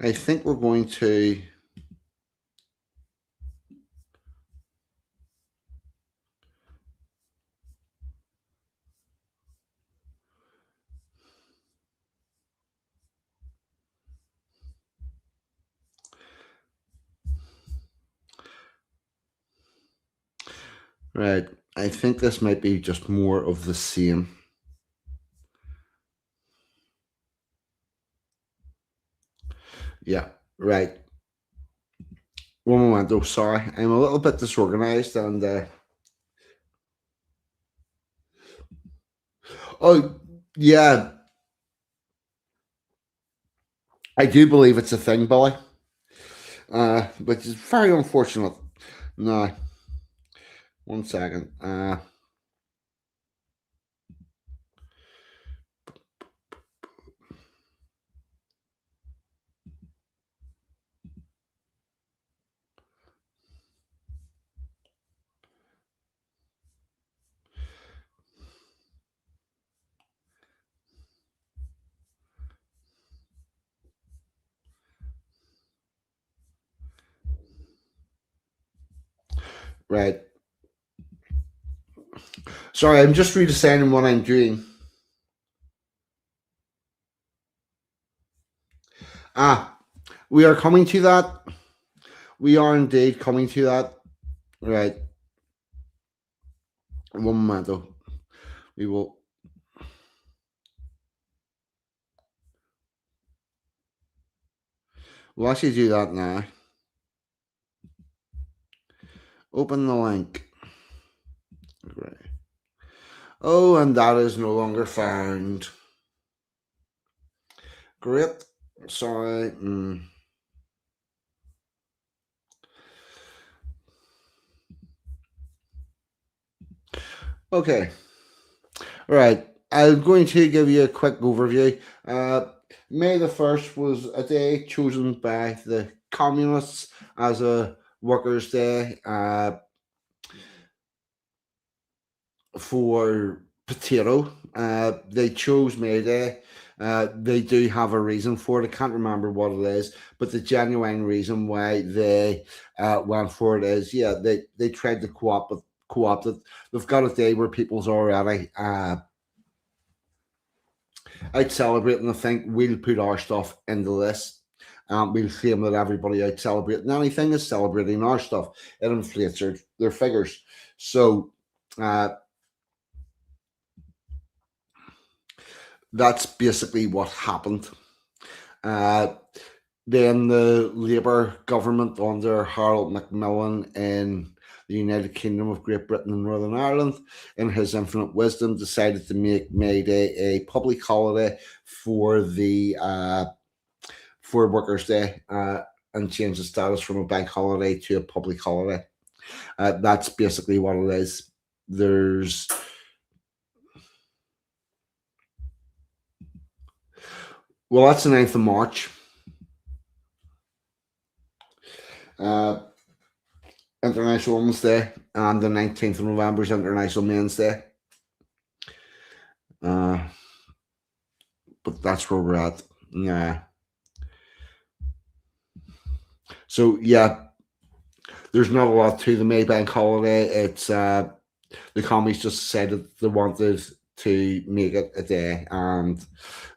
I think we're going to right. I think this might be just more of the same. Yeah, right. One moment, though. Sorry, I'm a little bit disorganized, and oh yeah, I do believe it's a thing, Billy. Which is very unfortunate. No, 1 second. Right. Sorry, I'm just redesigning what I'm doing. We are coming to that. We are indeed coming to that. Right. One moment though. We will. We'll actually do that now. Open the link. Right. Oh, and that is no longer found. Great. Sorry. Okay. Right. I'm going to give you a quick overview. May the 1st was a day chosen by the communists as a workers' day for potato. They chose May Day. They do have a reason for it. I can't remember what it is, but the genuine reason why they went for it is, yeah, they tried to co-opt it. They've got a day where people's already out celebrating. I think we'll put our stuff into this. We'll claim that everybody out celebrating anything is celebrating our stuff. It inflates their figures. So that's basically what happened. Then the Labour government under Harold Macmillan in the United Kingdom of Great Britain and Northern Ireland, in his infinite wisdom, decided to make May Day a public holiday for the for Workers' Day and change the status from a bank holiday to a public holiday. That's basically what it is. There's that's the 9th of March. International Women's Day, and the 19th of November is International Men's Day. But that's where we're at. Yeah. So yeah, there's not a lot to the May Bank holiday. It's the commies just decided they wanted to make it a day, and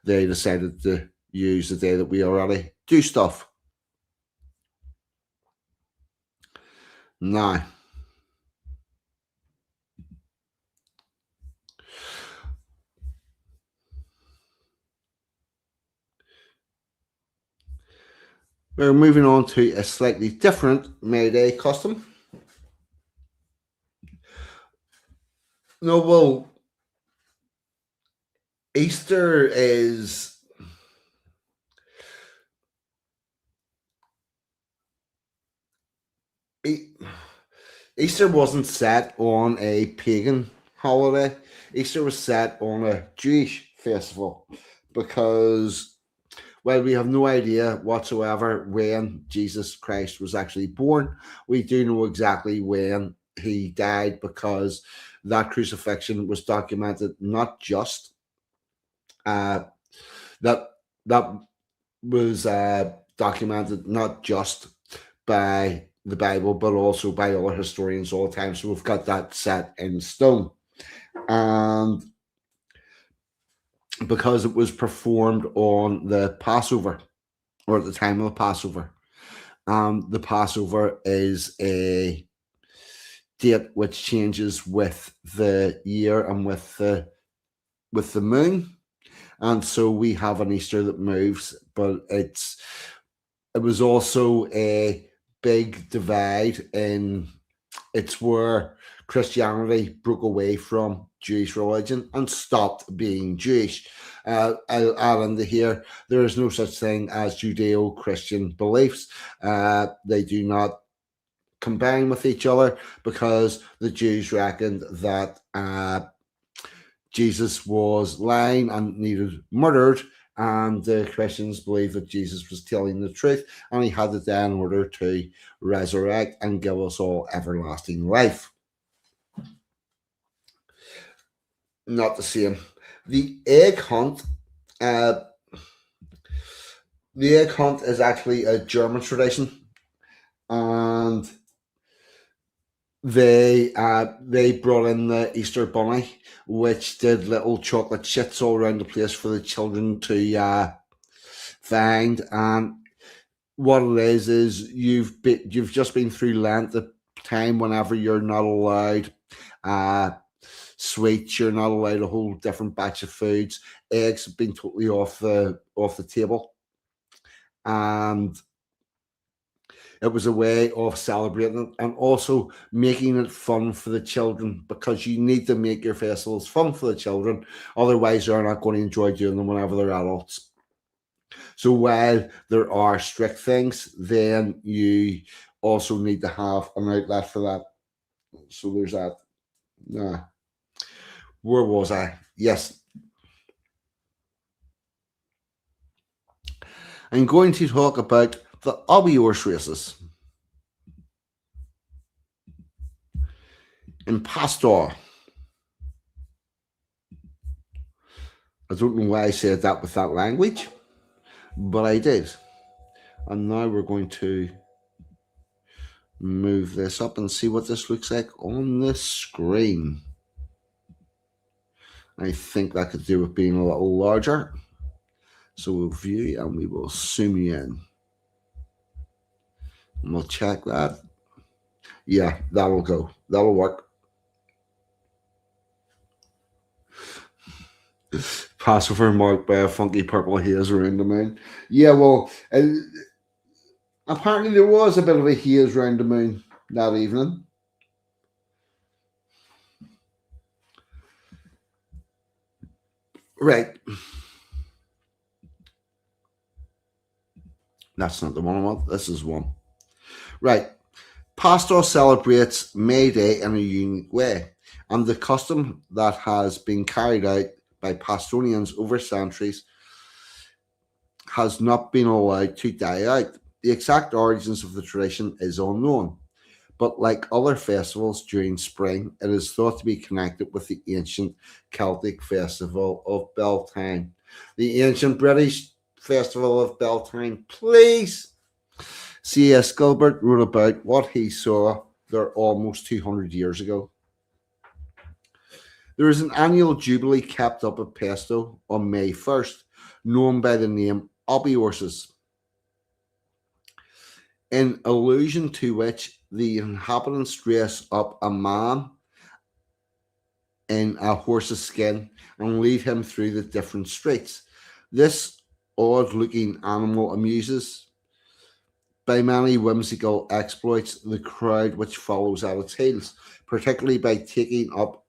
they decided to use the day that we already do stuff. Now, we're moving on to a slightly different May Day custom. No, well, Easter is Easter wasn't set on a pagan holiday. Easter was set on a Jewish festival because, well, we have no idea whatsoever when Jesus Christ was actually born. We do know exactly when he died because that crucifixion was documented not just that was documented not just by the Bible, but also by other historians all the time. So we've got that set in stone. And because it was performed on the Passover, or at the time of the Passover, the Passover is a date which changes with the year and with the moon. And so we have an Easter that moves, but it was also a big divide in it's where Christianity broke away from Jewish religion and stopped being Jewish. I'll add into here, there is no such thing as Judeo-Christian beliefs. They do not combine with each other because the Jews reckoned that Jesus was lying and needed murdered, and the Christians believe that Jesus was telling the truth and he had to die in order to resurrect and give us all everlasting life. Not the same. The egg hunt is actually a German tradition, and they brought in the Easter Bunny, which did little chocolate shits all around the place for the children to find. And what it is you've just been through Lent, the time whenever you're not allowed uh, sweets, you're not allowed a whole different batch of foods. Eggs have been totally off the table, and it was a way of celebrating it and also making it fun for the children, because you need to make your festivals fun for the children. Otherwise, they're not going to enjoy doing them whenever they're adults. So while there are strict things, then you also need to have an outlet for that. So there's that. Nah. Where was I? Yes. I'm going to talk about the Obby Horse races in Padstow. I don't know why I said that with that language, but I did. And now we're going to move this up and see what this looks like on the screen. I think that could do with being a little larger. So we'll view and we will zoom you in. And we'll check that. Yeah, that'll go. That'll work. Passover marked by a funky purple haze around the moon. Yeah, well, apparently there was a bit of a haze around the moon that evening. Right. That's not the one I want. This is one. Right. Padstow celebrates May Day in a unique way, and the custom that has been carried out by Pastonians over centuries has not been allowed to die out. The exact origins of the tradition is unknown, but like other festivals during spring, it is thought to be connected with the ancient Celtic festival of Beltane. The ancient British festival of Beltane, please. C.S. Gilbert wrote about what he saw there almost 200 years ago. There is an annual jubilee kept up at Padstow on May 1st, known by the name Obby Horses, in allusion to which the inhabitants dress up a man in a horse's skin and lead him through the different streets. This odd looking animal amuses by many whimsical exploits the crowd which follows at its heels, particularly by taking up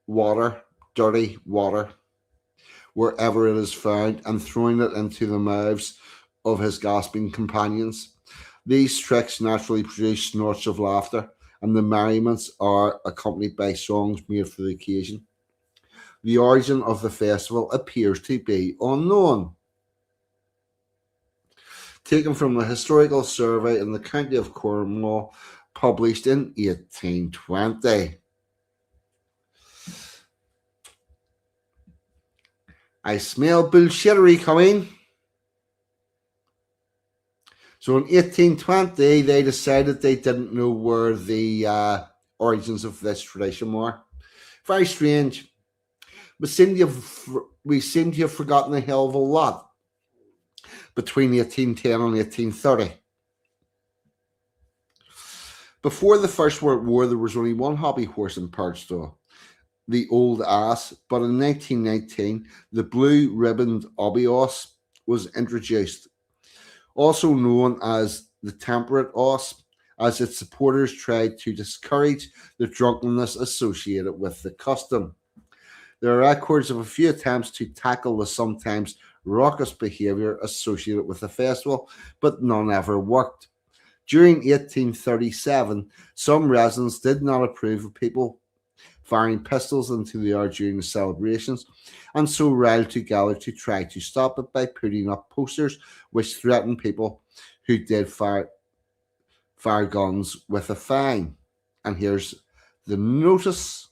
water, dirty water, wherever it is found, and throwing it into the mouths of his gasping companions. These tricks naturally produce snorts of laughter, and the merriments are accompanied by songs made for the occasion. The origin of the festival appears to be unknown. Taken from the Historical Survey in the County of Cornwall, published in 1820. I smell bullshittery coming. So in 1820, they decided they didn't know where the origins of this tradition were. Very strange. We seem to have forgotten a hell of a lot between 1810 and 1830. Before the First World War, there was only one hobby horse in Padstow, the Old Ass, but in 1919, the blue ribboned Obby Oss was introduced, also known as the Temperate Oss, as its supporters tried to discourage the drunkenness associated with the custom. There are records of a few attempts to tackle the sometimes raucous behaviour associated with the festival, but none ever worked. During 1837, some residents did not approve of people firing pistols into the air during the celebrations, and so rallied together to try to stop it by putting up posters which threatened people who did fire guns with a fine. And here's the notice.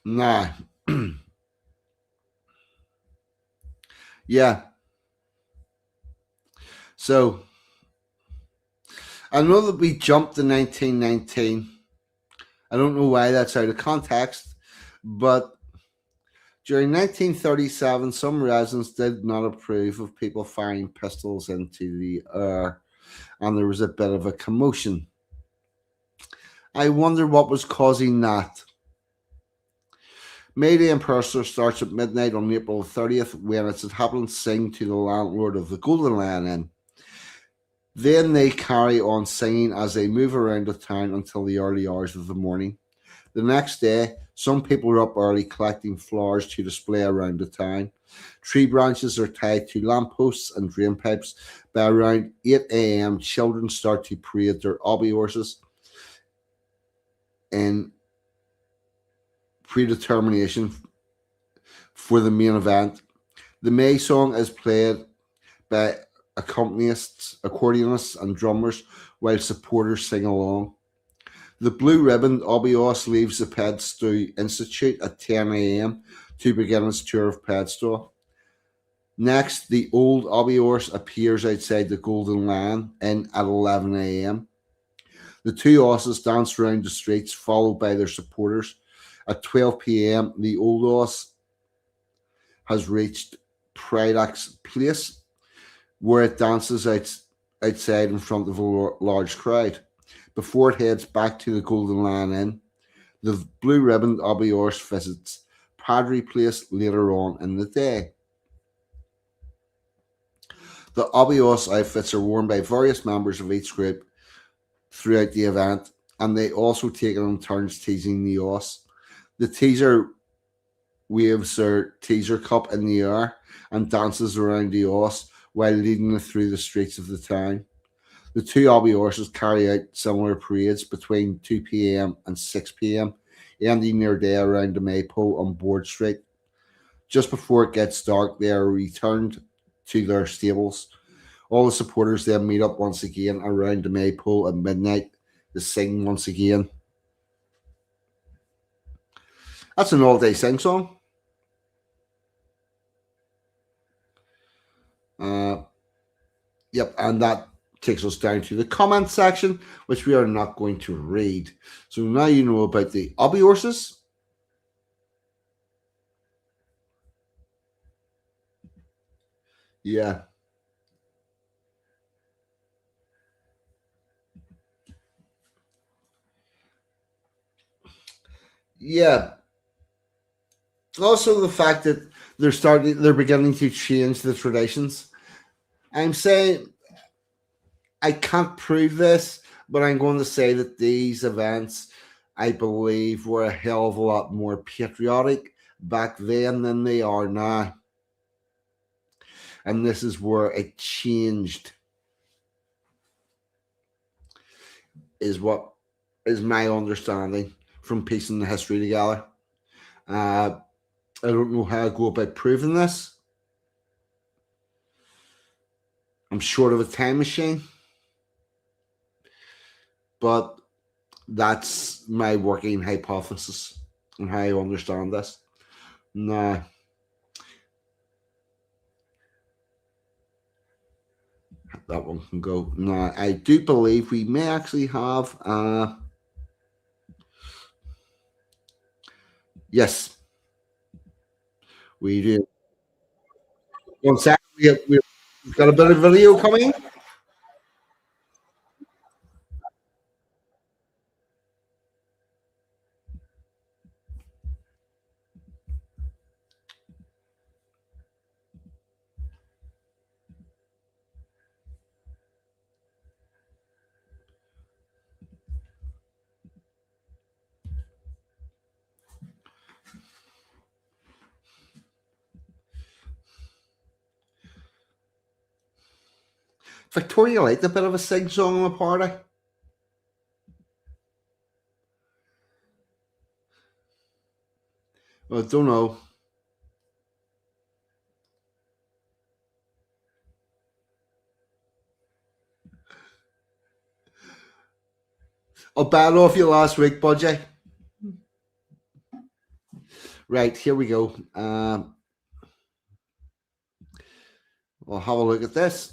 Now, Yeah. So I know that we jumped to 1919. I don't know why that's out of context, but during 1937, some residents did not approve of people firing pistols into the air, and there was a bit of a commotion. I wonder what was causing that. May Day in Perthshire starts at midnight on April 30th when it's at Happening Sing to the landlord of the Golden Lion Inn. Then they carry on singing as they move around the town until the early hours of the morning. The next day, some people are up early collecting flowers to display around the town. Tree branches are tied to lampposts and drain pipes. By around 8 a.m., children start to parade their Obby Horses in predetermination for the main event. The May song is played by accordionists, and drummers while supporters sing along. The blue ribbon Obby Oss leaves the Padstow Institute at 10 a.m. to begin its tour of Padstow. Next, the old Obby Horse appears outside the Golden Lion Inn at 11 a.m. The two Osses dance around the streets, followed by their supporters. At 12 p.m., the old Oss has reached Prydack's Place, where it dances outside in front of a large crowd. Before it heads back to the Golden Lion Inn, the blue ribbon Obby Horse visits Padry Place later on in the day. The Obby Oss outfits are worn by various members of each group throughout the event, and they also take it on turns teasing the Oss. The teaser waves their teaser cup in the air and dances around the Oss while leading it through the streets of the town. The two Obby Horses carry out similar parades between 2 p.m. and 6 p.m., ending their day around the Maypole on Board Street. Just before it gets dark, they are returned to their stables. All the supporters then meet up once again around the Maypole at midnight to sing once again. That's an all-day sing song. Yep, and that takes us down to the comment section, which we are not going to read. So now you know about the Obby Horses. Yeah. Yeah. Also the fact that they're beginning to change the traditions. I'm saying I can't prove this, but I'm going to say that these events, I believe, were a hell of a lot more patriotic back then than they are now. And this is where it changed, is what is my understanding from piecing the history together. I don't know how I go about proving this. I'm short of a time machine, but that's my working hypothesis and how I understand this. Now, that one can go. Now, I do believe we may actually have. Yes, we do. One second, we've got a bit of video coming. Victoria liked a bit of a sing song on the party. I don't know. I'll battle off you last week, Budgie. Right, here we go. We'll have a look at this.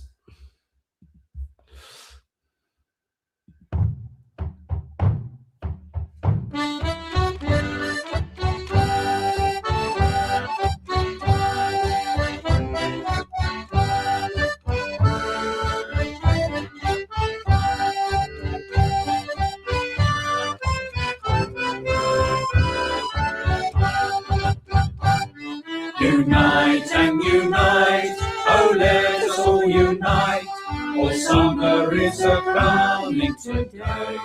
Unite and unite, oh let us all unite, for summer is a-coming today,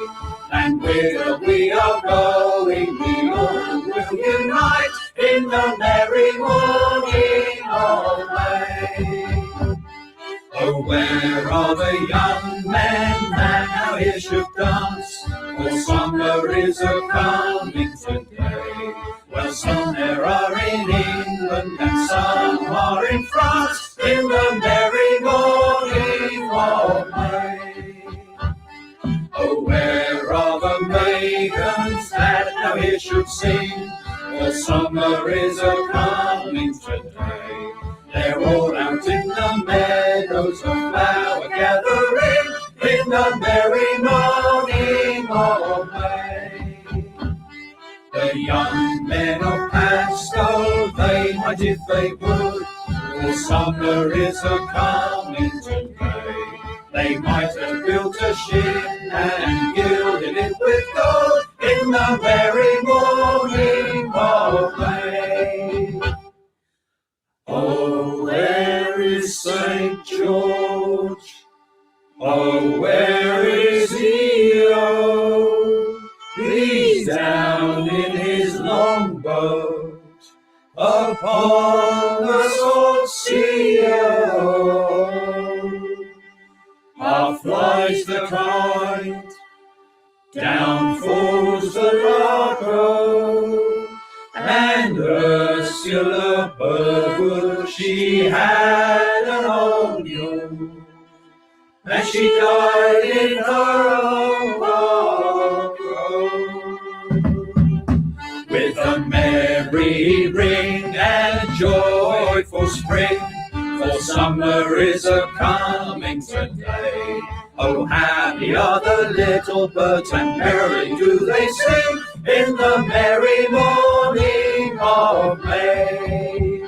and whither we are going, we all will unite in the merry morning of May. Oh, where are the young men that now here should dance, for summer is a-coming today. Well, some there are in England and some are in France, in the merry morning of May. Oh, where are the maidens that now here should sing, for summer is a-coming today. They're all out in the meadows of flower gathering, in the merry morning of May. The young men of Padstow, they might if they would, for summer is a-coming today. They might have built a ship and gilded it with gold, in the merry morning of May. Oh, where is St. George? Oh, where is he? Oh, he's down in his longboat upon the salt sea. Oh, half flies the kite, down falls the lark, and Ursula Birdwood, she had an old mule, and she died in her own bark. With a merry ring and a joyful spring, for summer is a-coming today. Oh, happy are the little birds and merrily do they sing, in the merry morning of May.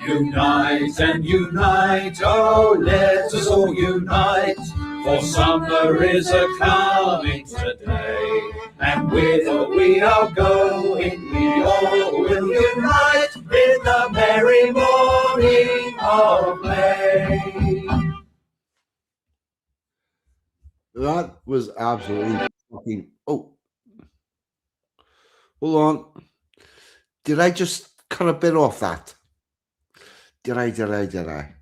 Unite and unite, oh let us all unite, for summer is a-coming today, and whither we are going, we all will unite in the merry morning of May. That was absolutely fucking. Oh, hold on. Did I just cut a bit off that? Did I?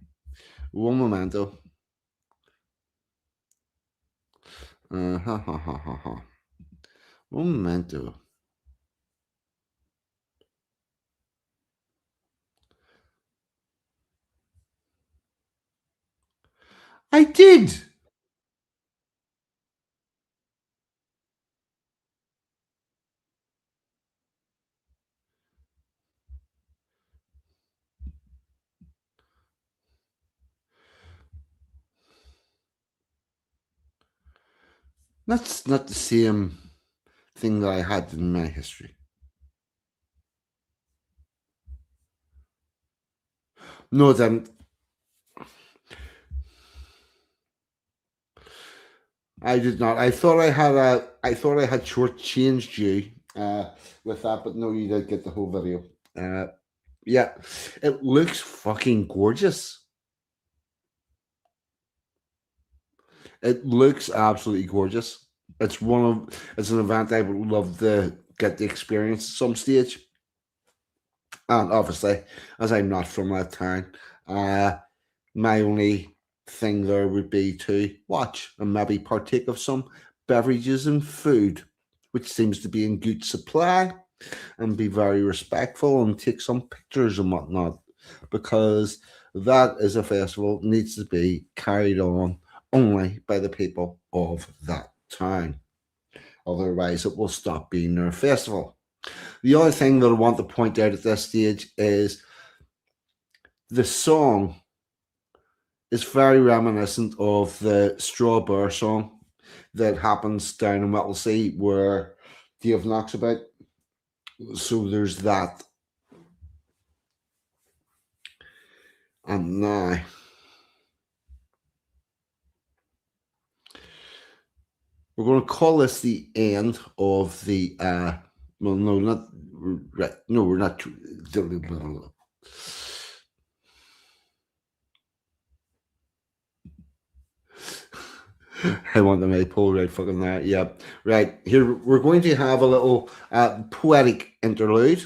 One momento. Un momento. I did. That's not the same thing that I had in my history. No, then I did not. I thought I had shortchanged you with that, but no, you did get the whole video. Yeah, it looks fucking gorgeous. It looks absolutely gorgeous. It's an event I would love to get the experience at some stage. And obviously, as I'm not from that town, my only thing there would be to watch and maybe partake of some beverages and food, which seems to be in good supply, and be very respectful and take some pictures and whatnot, because that is a festival that needs to be carried on only by the people of that town. Otherwise, it will stop being their festival. The other thing that I want to point out at this stage is the song It's very reminiscent of the Straw Bear song that happens down in Whittlesea where Dave knocks about. So there's that. And now we're going to call this the end of the well, no, not right. No, we're not. I want the Maypole right fucking there. Yep. Right. Here we're going to have a little poetic interlude.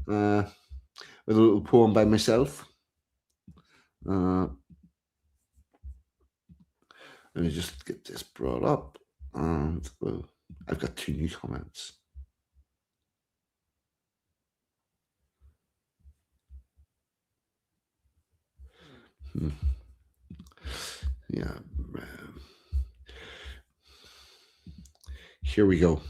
With a little poem by myself. Let me just get this brought up. And well, I've got 2 new comments. Yeah. Here we go.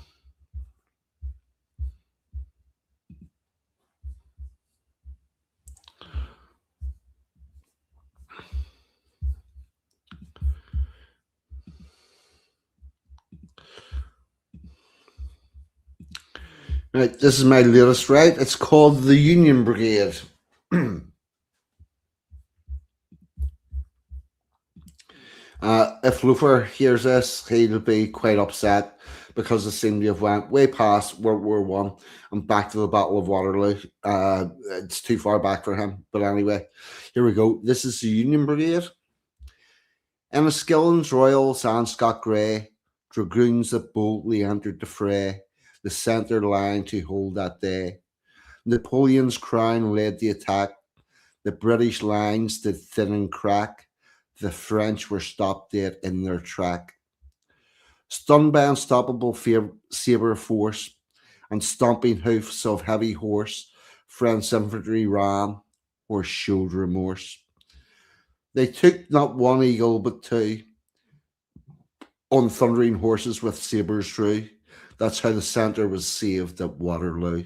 Right, this is my latest right. It's called the Union Brigade. If Luther hears this, he'll be quite upset because it seemed to have went way past World War One and back to the Battle of Waterloo. It's too far back for him. But anyway, here we go. This is the Union Brigade. Enniskillen's Royals and Scott Grey, dragoons that boldly entered the fray, the centre line to hold that day. Napoleon's crown led the attack. The British lines did thin and crack. The French were stopped dead in their track. Stunned by unstoppable sabre force and stomping hoofs of heavy horse, French infantry ran or showed remorse. They took not 1 eagle but 2 on thundering horses with sabres true. That's how the centre was saved at Waterloo.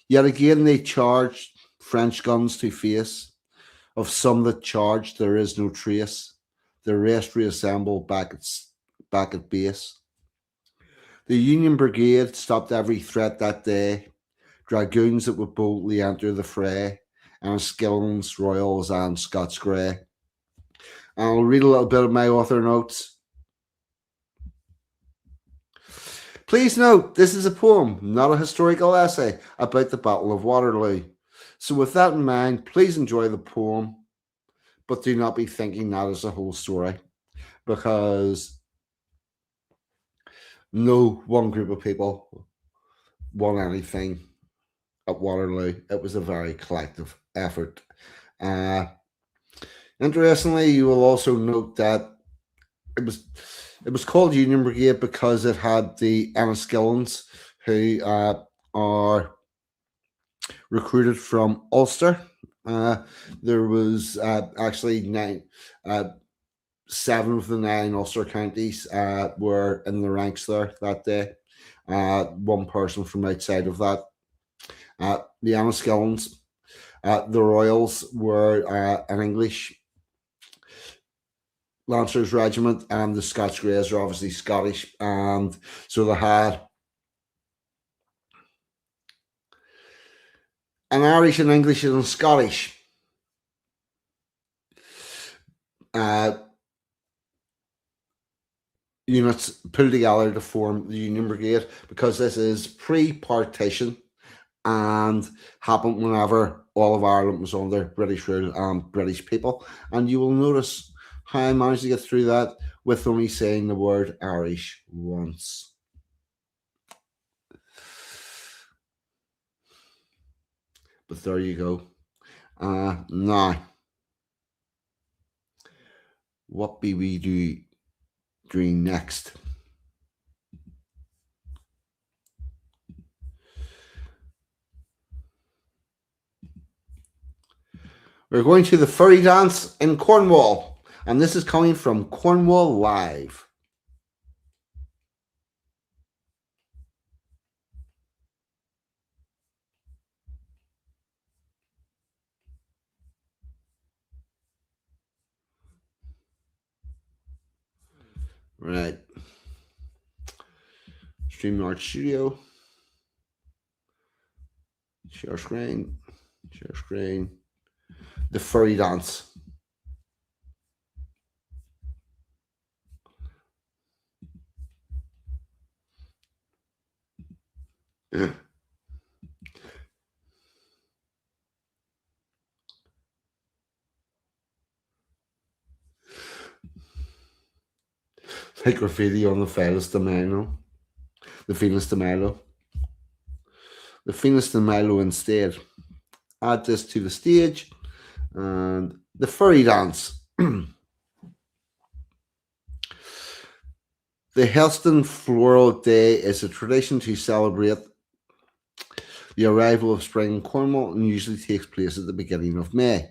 Yet again they charged, French guns to face. Of some that charged there is no trace. The rest reassemble back at base. The Union Brigade stopped every threat that day. Dragoons that would boldly enter the fray. Enniskillen's Royals and Scots Grey. And I'll read a little bit of my author notes. Please note, this is a poem, not a historical essay about the Battle of Waterloo. So with that in mind, please enjoy the poem, but do not be thinking that is the whole story, because no one group of people won anything at Waterloo. It was a very collective effort. Interestingly, you will also note that it was called Union Brigade because it had the Enniskillens, who are recruited from Ulster. There was actually 7 of the 9 Ulster counties were in the ranks there that day. 1 person from outside of that. The Enniskillens, the Royals were an English Lancers regiment, and the Scots Greys are obviously Scottish, and so they had an Irish, an English, and a Scottish units pulled together to form the Union Brigade, because this is pre-partition and happened whenever all of Ireland was under British rule and British people. And you will notice how I managed to get through that with only saying the word Irish once. But there you go. Now, what be we doing next? We're going to the Furry Dance in Cornwall, and this is coming from Cornwall Live. Right. StreamYard Studio. Share screen. Share screen. The Furry Dance. Like graffiti on the Venus de Milo. The Venus de Milo. The Venus de Milo instead. Add this to the stage. And the Furry Dance. The Helston Floral Day is a tradition to celebrate the arrival of spring in Cornwall and usually takes place at the beginning of May.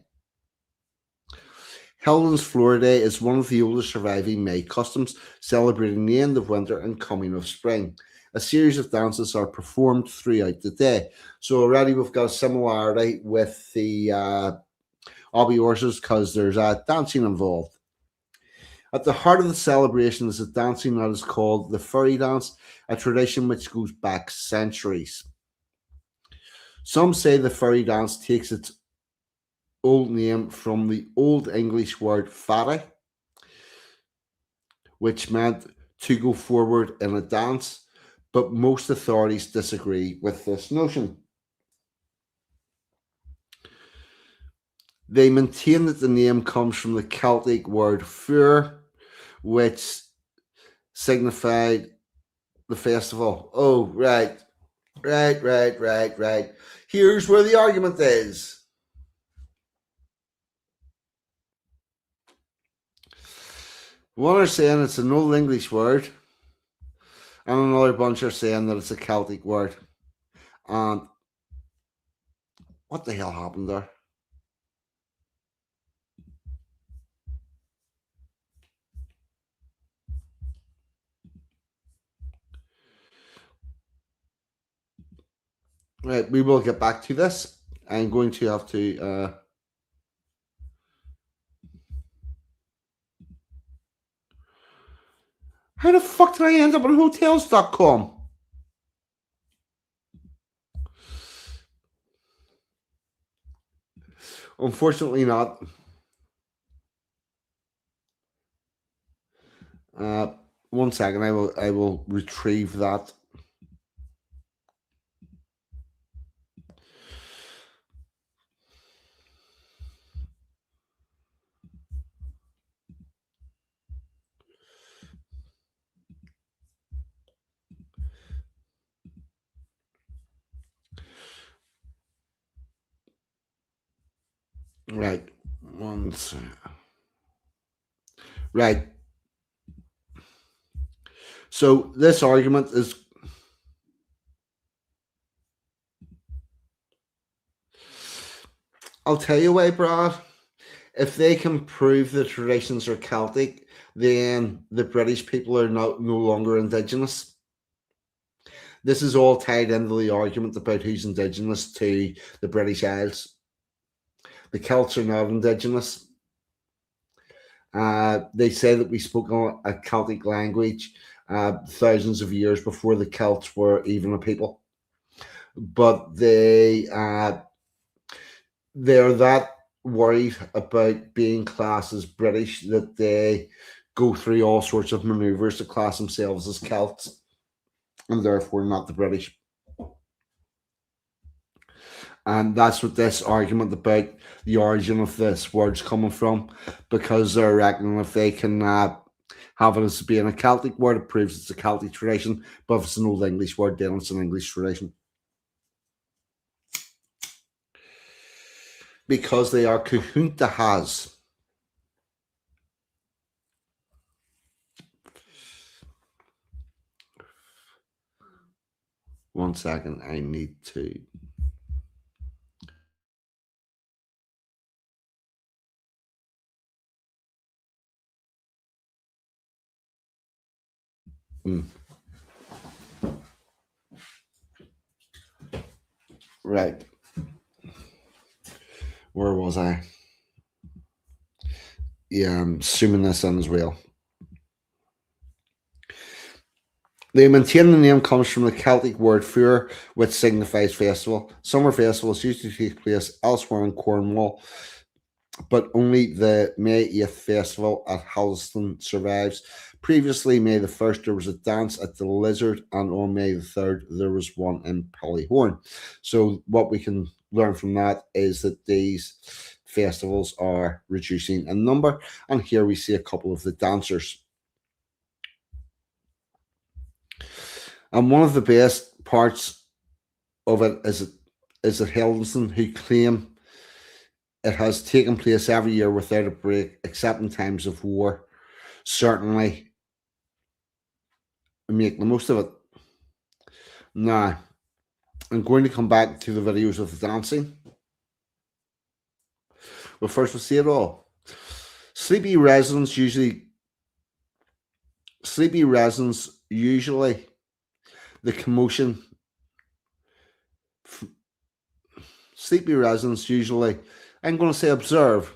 Helston's Floral Day is one of the oldest surviving May customs, celebrating the end of winter and coming of spring. A series of dances are performed throughout the day. So already we've got a similarity with the Obby Horses because there's dancing involved. At the heart of the celebration is a dancing that is called the Furry Dance, a tradition which goes back centuries. Some say the Furry Dance takes its old name from the Old English word fare, which meant to go forward in a dance, but most authorities disagree with this notion. They maintain that the name comes from the Celtic word fur, which signified the festival. Oh, right. Here's where the argument is. One are saying it's an Old English word, and another bunch are saying that it's a Celtic word. And what the hell happened there? Right, we will get back to this. I'm going to have to how the fuck did I end up on Hotels.com? Unfortunately not. One second, I will retrieve that. Right. One second. Right. So this argument is I'll tell you why, Brad. If they can prove the traditions are Celtic, then the British people are no longer indigenous. This is all tied into the argument about who's indigenous to the British Isles. The Celts are not indigenous. They say that we spoke a Celtic language thousands of years before the Celts were even a people. But they're that worried about being classed as British that they go through all sorts of maneuvers to class themselves as Celts and therefore not the British. And that's what this argument about the origin of this word's coming from, because they're reckoning if they can have it as being a Celtic word, it proves it's a Celtic tradition, but if it's an Old English word, then it's an English tradition. Because they are Cahunta has. One second, I need to. Right. Where was I? Yeah, I'm zooming this in as well. The maintain the name comes from the Celtic word fur, which signifies festival. Summer festivals usually take place elsewhere in Cornwall, but only the May 8th festival at Helston survives. Previously, May the 1st, there was a dance at the Lizard, and on May the 3rd, there was one in Ballyhorn. So, what we can learn from that is that these festivals are reducing in number, and here we see a couple of the dancers. And one of the best parts of it is that Helston, who claim it has taken place every year without a break, except in times of war, certainly make the most of it. Now, I'm going to come back to the videos of the dancing. But first, we'll see it all. Sleepy residents usually the commotion. Sleepy residents usually, I'm going to say, observe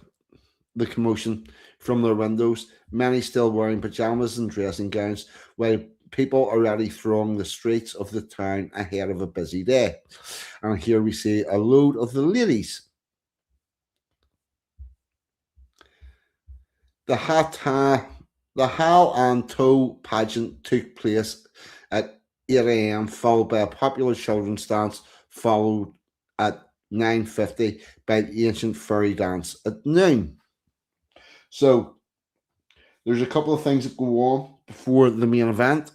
the commotion from their windows, many still wearing pajamas and dressing gowns, while people are already thronging the streets of the town ahead of a busy day. And here we see a load of the ladies. The Hal and Toe pageant took place at 8 a.m., followed by a popular children's dance, followed at 9:50 by the ancient Furry Dance at noon. So there's a couple of things that go on before the main event,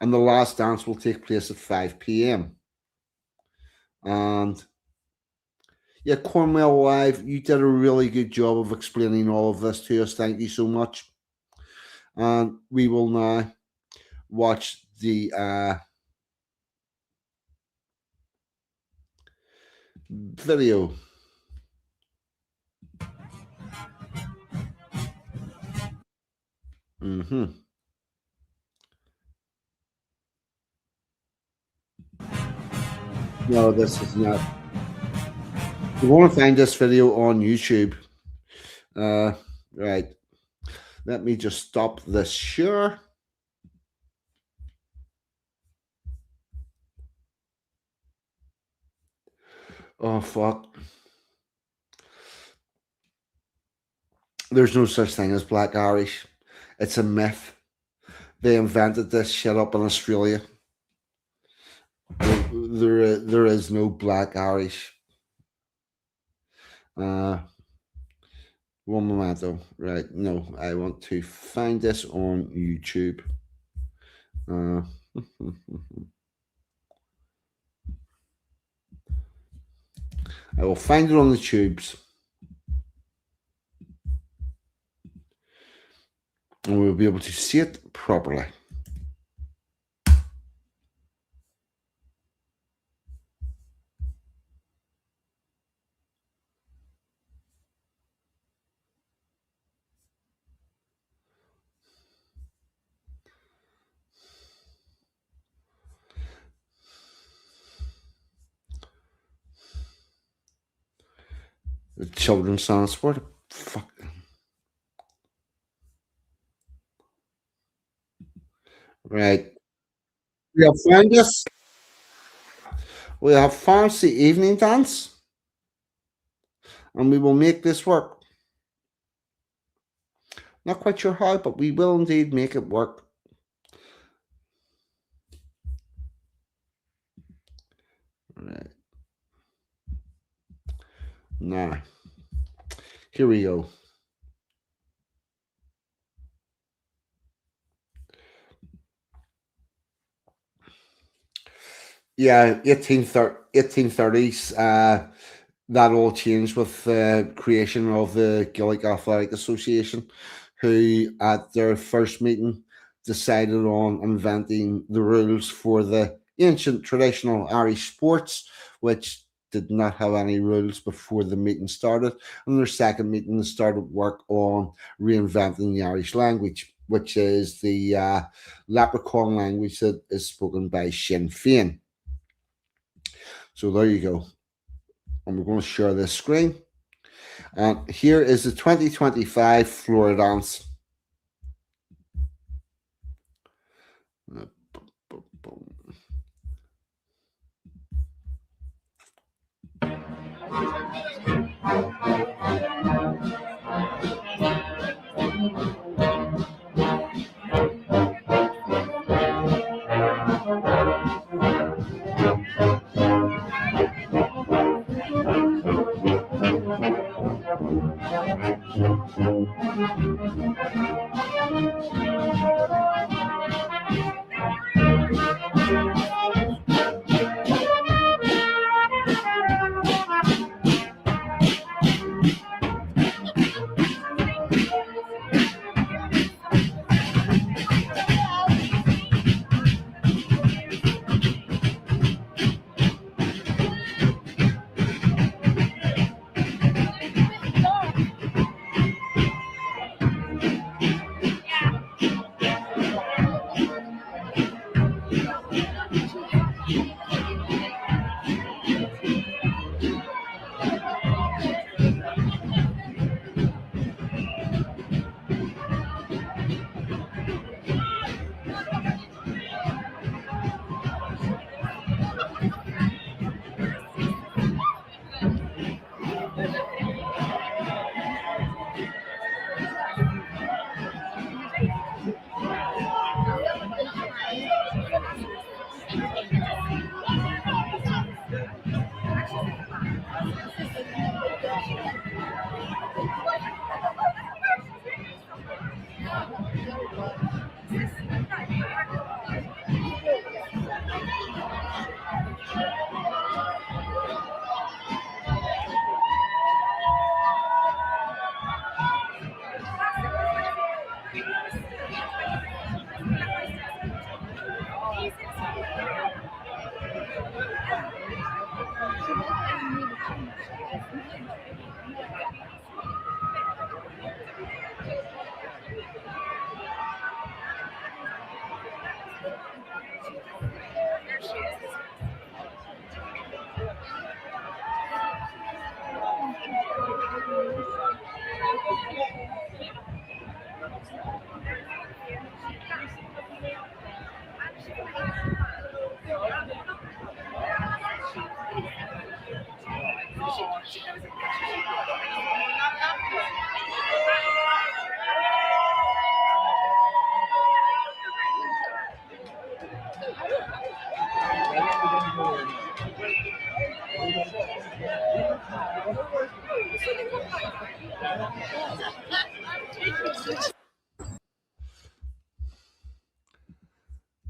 and the last dance will take place at 5 p.m. And yeah, Cornwall Live, you did a really good job of explaining all of this to us. Thank you so much. And we will now watch the video. No, this is not. You want to find this video on YouTube. Right. Let me just stop this share. Oh, fuck. There's no such thing as Black Irish. It's a myth. They invented this shit up in Australia. There is no Black Irish. One momento. Right. No, I want to find this on YouTube. I will find it on the tubes. And we'll be able to see it properly. The children's dance. What the fuck? Right. We have found this. We have fancy evening dance. And we will make this work. Not quite sure how, but we will indeed make it work. Right. Now, here we go. Yeah, 1830s. That all changed with the creation of the Gaelic Athletic Association, who at their first meeting decided on inventing the rules for the ancient traditional Irish sports, which did not have any rules before the meeting started. And their second meeting, they started work on reinventing the Irish language, which is the leprechaun language that is spoken by Sinn Féin. So there you go. And we're going to share this screen. And here is the 2025 Furry Dance.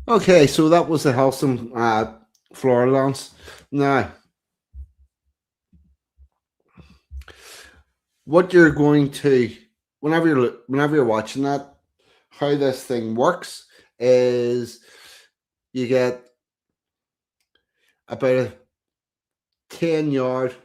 Okay, so that was the Helston floor dance. Now, what you're going to, whenever you're watching that, how this thing works is you get about a 10-yard.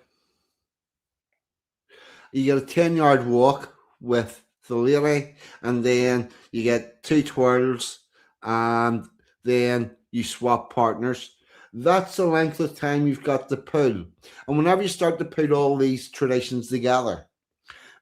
You get a 10-yard walk with the lady, and then you get 2 twirls, and then you swap partners. That's the length of time you've got to pull. And whenever you start to put all these traditions together,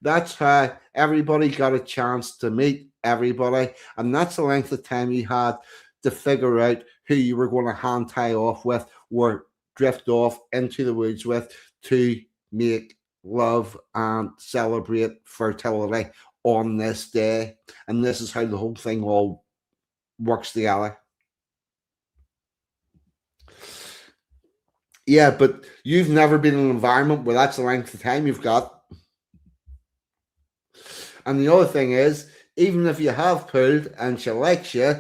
that's how everybody got a chance to meet everybody. And that's the length of time you had to figure out who you were going to hand tie off with or drift off into the woods with to make love and celebrate fertility on this day. And this is how the whole thing all works together. Yeah, but you've never been in an environment where that's the length of time you've got. And the other thing is, even if you have pulled and she likes you,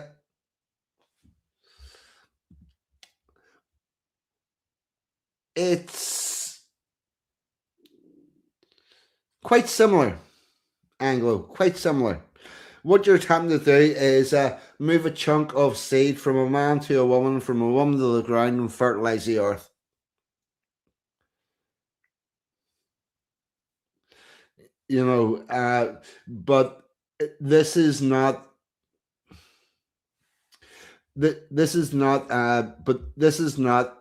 it's quite similar, Anglo, quite similar. What you're attempting to do is move a chunk of seed from a man to a woman, from a woman to the ground, and fertilize the earth. You know, but this is not. This is not. But this is not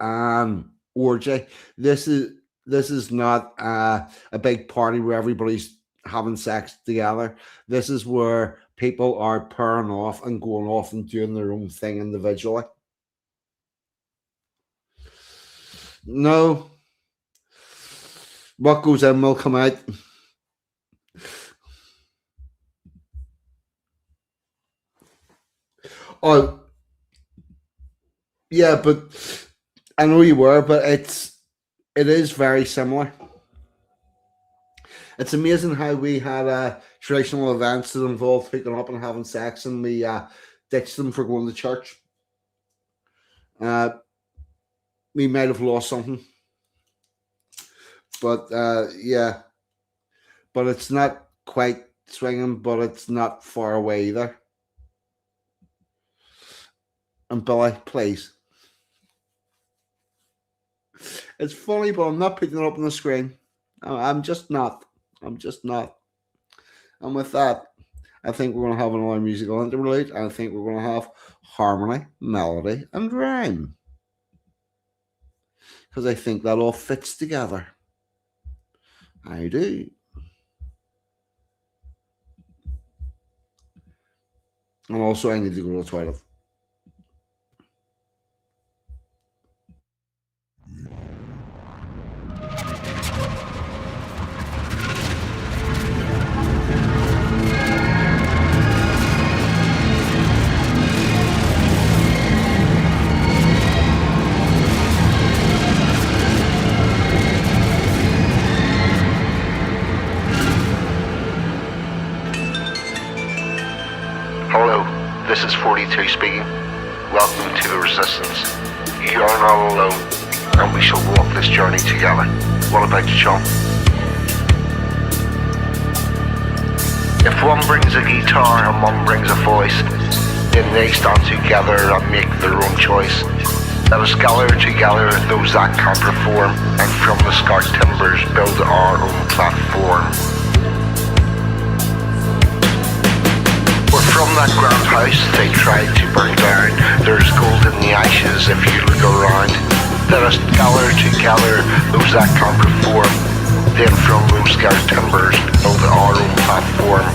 orgy. This is not a big party where everybody's having sex together. This is where people are pairing off and going off and doing their own thing individually. No. What goes in will come out. Oh, yeah, but I know you were, but it is very similar. It's amazing how we had traditional events that involved hooking up and having sex, and we ditched them for going to church. We might have lost something, but yeah, but it's not quite swinging, but it's not far away either. And Billy, please. It's funny, but I'm not picking it up on the screen. I'm just not. I'm just not. And with that, I think we're going to have another musical interlude. I think we're going to have harmony, melody, and rhyme. Because I think that all fits together. I do. And also, I need to go to the toilet. Hello, this is 42 speaking. Welcome to the Resistance. You are not alone, and we shall walk this journey together. What about you, chum? If one brings a guitar and one brings a voice, then they stand together and make their own choice. Let us gather together those that can perform, and from the scarred timbers build our own platform. From that grand house they tried to burn down, there's gold in the ashes if you look around. Let us gather together those that can perform, then from those scarred timbers build our own platform.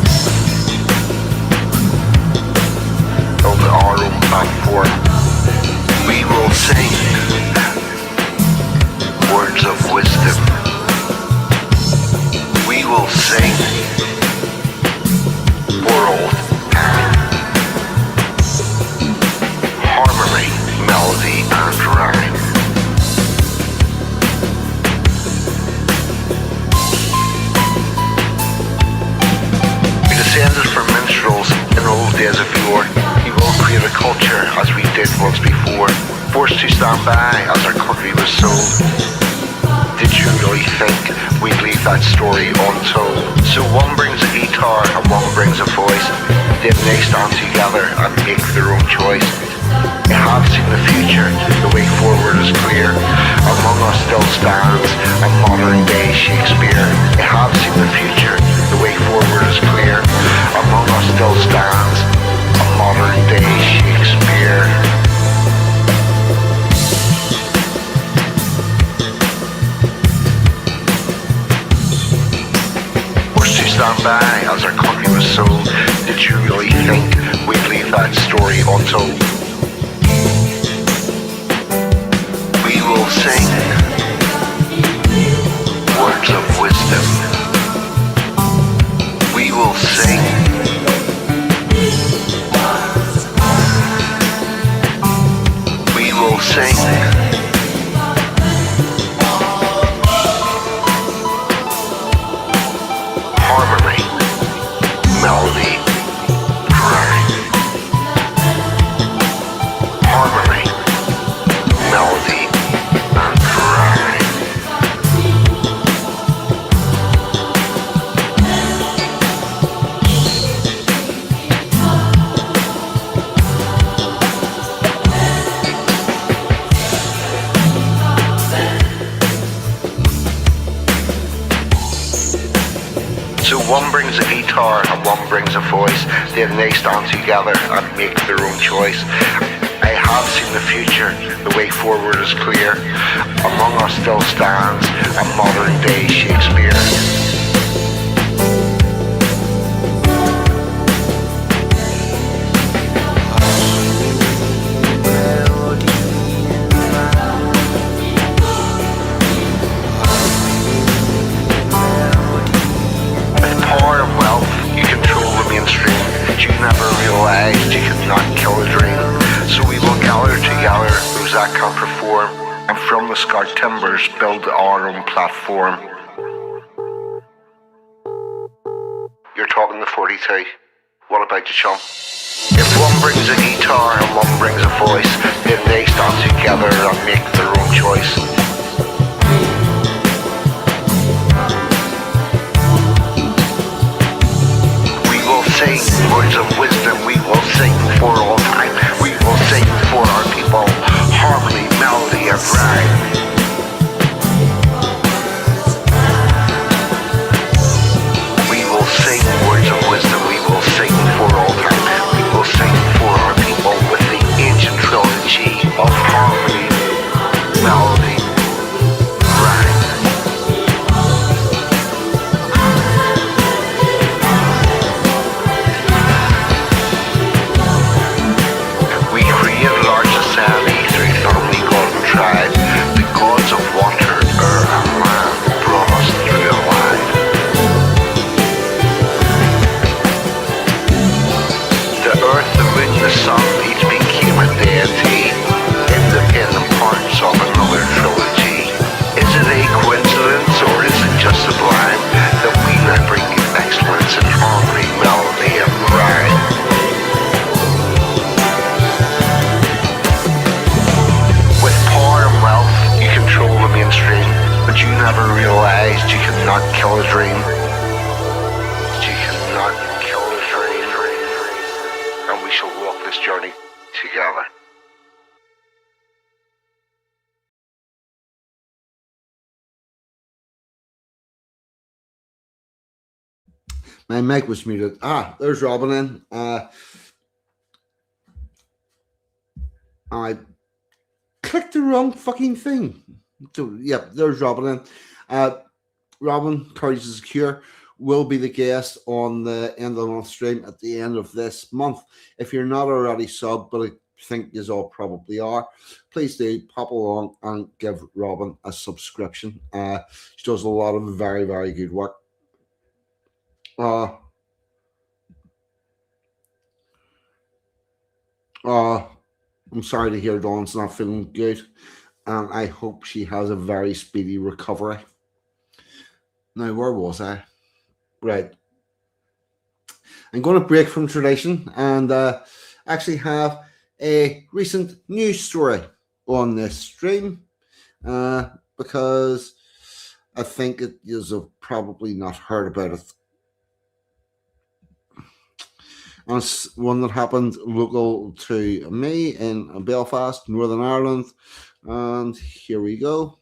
Build our own platform. We will sing words of wisdom. We will sing world. Harmony, melody, and rhyme. We descended from minstrels in old days of yore. We will create a culture as we did once before, forced to stand by as our country was sold. Did you really think we'd leave that story untold? So one brings a guitar and one brings a voice, then they stand together and make their own choice. I have seen the future, the way forward is clear. Among us still stands a modern day Shakespeare. I have seen the future, the way forward is clear. Among us still stands a modern day Shakespeare. Stand by as our country was sold. Did you really think we'd leave that story untold? We will sing words of wisdom. We will sing we will sing harmony, melody, rhyme. Harmony, melody, and rhyme. So one brings a guitar and one brings a voice, then they stand together and make their own choice. I have seen the future, the way forward is clear. Among us still stands a modern day Shakespeare. Muscat Timbers build our own platform. You're talking to 42. What about you, chum? If one brings a guitar and one brings a voice, then they stand together and make their own choice. We will sing words of wisdom, we will sing for all time. We will sing for our people, harmony, melody and rhyme. Sing words of wisdom, we will sing for all time. We will sing for our people with the ancient trilogy of harmony, melody, rhyme. We create large society through family, god and tribe. The gods of water, earth and land brought us through a line. The sun each became a deity, independent parts of another trilogy. Is it a coincidence or is it just sublime that we now bring excellence in harmony, melody and rhyme? With power and wealth you control the mainstream, but you never realized you could not kill a dream. You cannot kill a dream. And we shall walk this journey together. My mic was muted. There's Robin in. I clicked the wrong fucking thing. So, yep, there's Robin in. Robin, Courage is Secure, will be the guest on the end of the month stream at the end of this month. If you're not already subbed, but I think you all probably are, please do pop along and give Robin a subscription. She does a lot of very, very good work. I'm sorry to hear Dawn's not feeling good, and I hope she has a very speedy recovery. Now, where was I? Right. I'm going to break from tradition and actually have a recent news story on this stream because I think you have probably not heard about it. And it's one that happened local to me in Belfast, Northern Ireland. And here we go.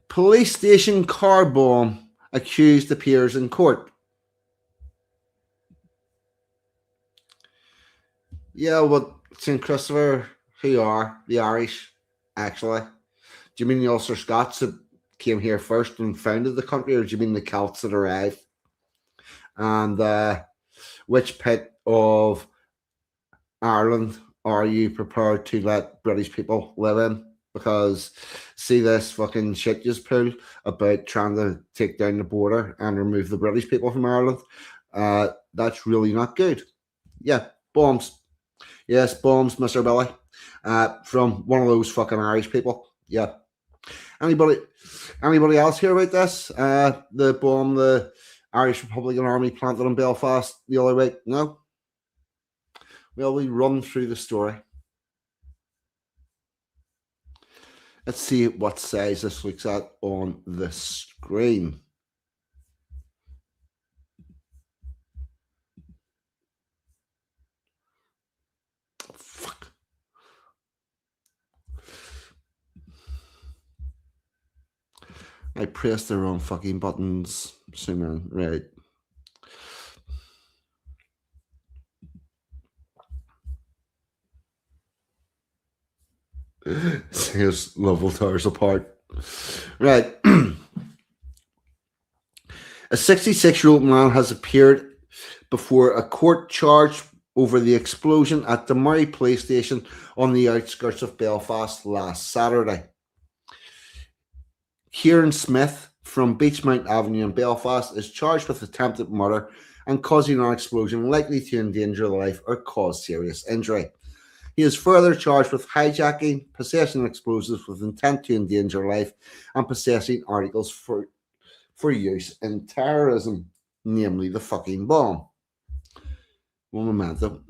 Police station car bomb, accused appears in court. Yeah, well, St. Christopher, who are the Irish, actually? Do you mean the Ulster Scots that came here first and founded the country, or do you mean the Celts that arrived? And which pit of Ireland are you prepared to let British people live in? Because see this fucking shit just pulled about trying to take down the border and remove the British people from Ireland. That's really not good. Yeah, bombs. Yes, bombs, Mr. Billy. From one of those fucking Irish people. Yeah. Anybody else hear about this? The bomb the Irish Republican Army planted in Belfast the other week? No? Well, we run through the story. Let's see what size this looks at on the screen. Fuck. I pressed the wrong fucking buttons. Zoom in, right. Here's level towers apart. Right. A 66-year-old man has appeared before a court charged over the explosion at the Murray police station on the outskirts of Belfast last Saturday. Kieran Smith from Beachmount Avenue in Belfast is charged with attempted murder and causing an explosion likely to endanger life or cause serious injury. He is further charged with hijacking, possessing explosives with intent to endanger life, and possessing articles for use in terrorism, namely the fucking bomb. Un momento.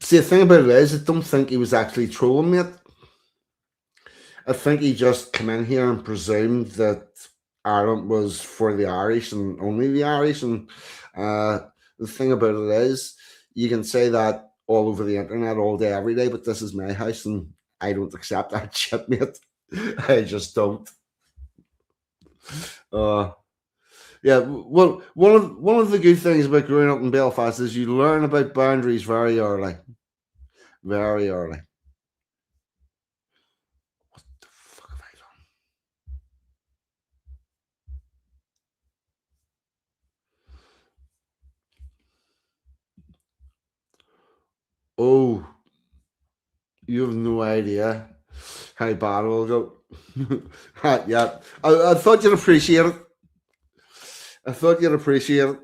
See, the thing about it is, I don't think he was actually trolling, mate. I think he just came in here and presumed that Ireland was for the Irish and only the Irish. And the thing about it is, you can say that all over the internet all day, every day, but this is my house and I don't accept that shit, mate. I just don't. Yeah, well, one of the good things about growing up in Belfast is you learn about boundaries very early. Very early. What the fuck have I done? Oh, you have no idea how bad it'll go. Yeah, I thought you'd appreciate it. I thought you'd appreciate it,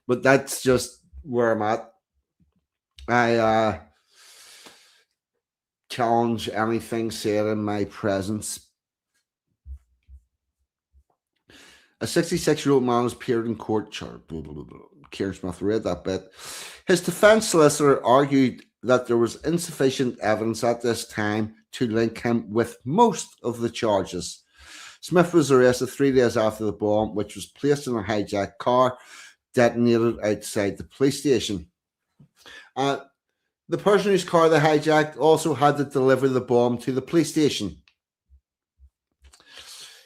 but that's just where I'm at. I challenge anything said in my presence. A 66-year-old man has appeared in court. Kieran Smith read that bit. His defence solicitor argued that there was insufficient evidence at this time to link him with most of the charges. Smith was arrested 3 days after the bomb, which was placed in a hijacked car, detonated outside the police station. The person whose car they hijacked also had to deliver the bomb to the police station.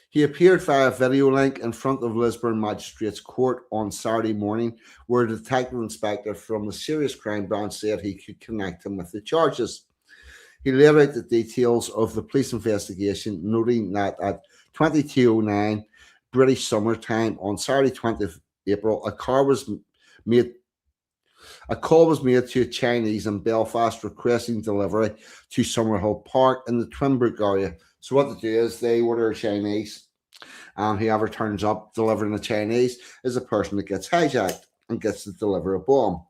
He appeared via video link in front of Lisburn Magistrates Court on Saturday morning, where a detective inspector from the Serious Crime Branch said he could connect him with the charges. He laid out the details of the police investigation, noting that at 22:09 British Summer Time on Saturday 20th April, a call was made to a Chinese in Belfast requesting delivery to Summerhill Park in the Twinbrook area. So what they do is they order a Chinese, and whoever turns up delivering the Chinese is a person that gets hijacked and gets to deliver a bomb.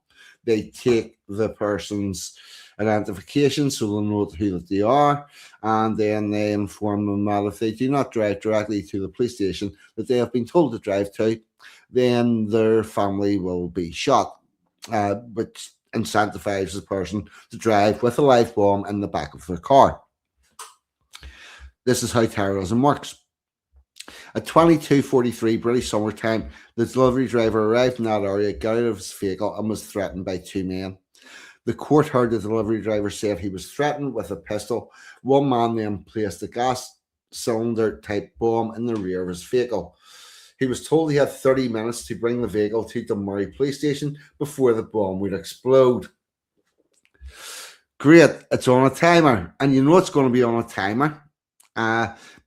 They take the person's identification so they'll know who that they are, and then they inform them that if they do not drive directly to the police station that they have been told to drive to, then their family will be shot, which incentivizes the person to drive with a live bomb in the back of their car. This is how terrorism works. At 22:43 British Summer Time, the delivery driver arrived in that area, got out of his vehicle, and was threatened by two men. The court heard the delivery driver said he was threatened with a pistol. One man then placed a gas cylinder type bomb in the rear of his vehicle. He was told he had 30 minutes to bring the vehicle to Dunmurry Police Station before the bomb would explode. Great, it's on a timer. And you know it's going to be on a timer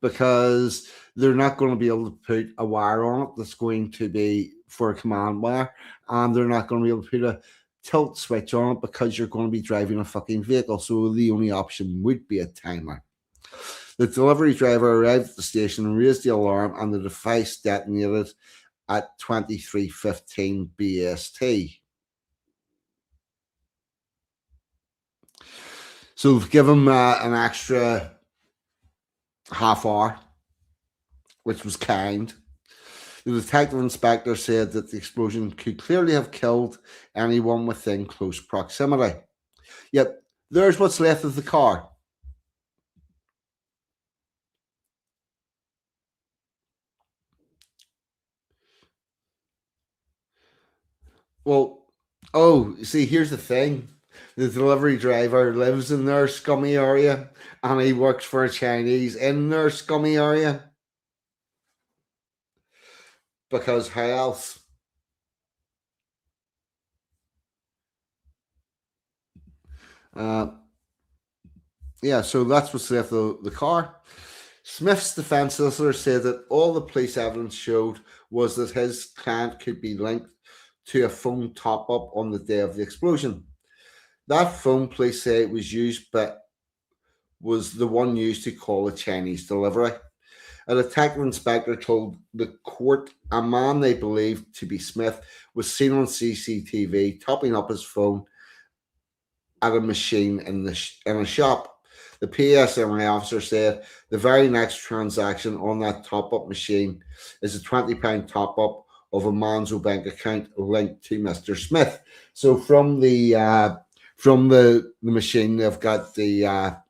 because they're not going to be able to put a wire on it that's going to be for a command wire. And they're not going to be able to put a tilt switch on it because you're going to be driving a fucking vehicle. So the only option would be a timer. The delivery driver arrived at the station and raised the alarm, and the device detonated at 23:15 BST. So they've given him an extra half hour, which was kind. The detective inspector said that the explosion could clearly have killed anyone within close proximity. Yet there's what's left of the car. Well, oh, see, here's the thing. The delivery driver lives in their scummy area, and he works for a Chinese in their scummy area. Because how else? Yeah, so that's what's left of the car. Smith's defence solicitor said that all the police evidence showed was that his client could be linked to a phone top-up on the day of the explosion. That phone, police say, was the one used to call a Chinese delivery. A detective inspector told the court a man they believed to be Smith was seen on CCTV topping up his phone at a machine in a shop. The PSMI officer said the very next transaction on that top-up machine is a £20 top-up of a man's bank account linked to Mr. Smith. So from the machine, they've got the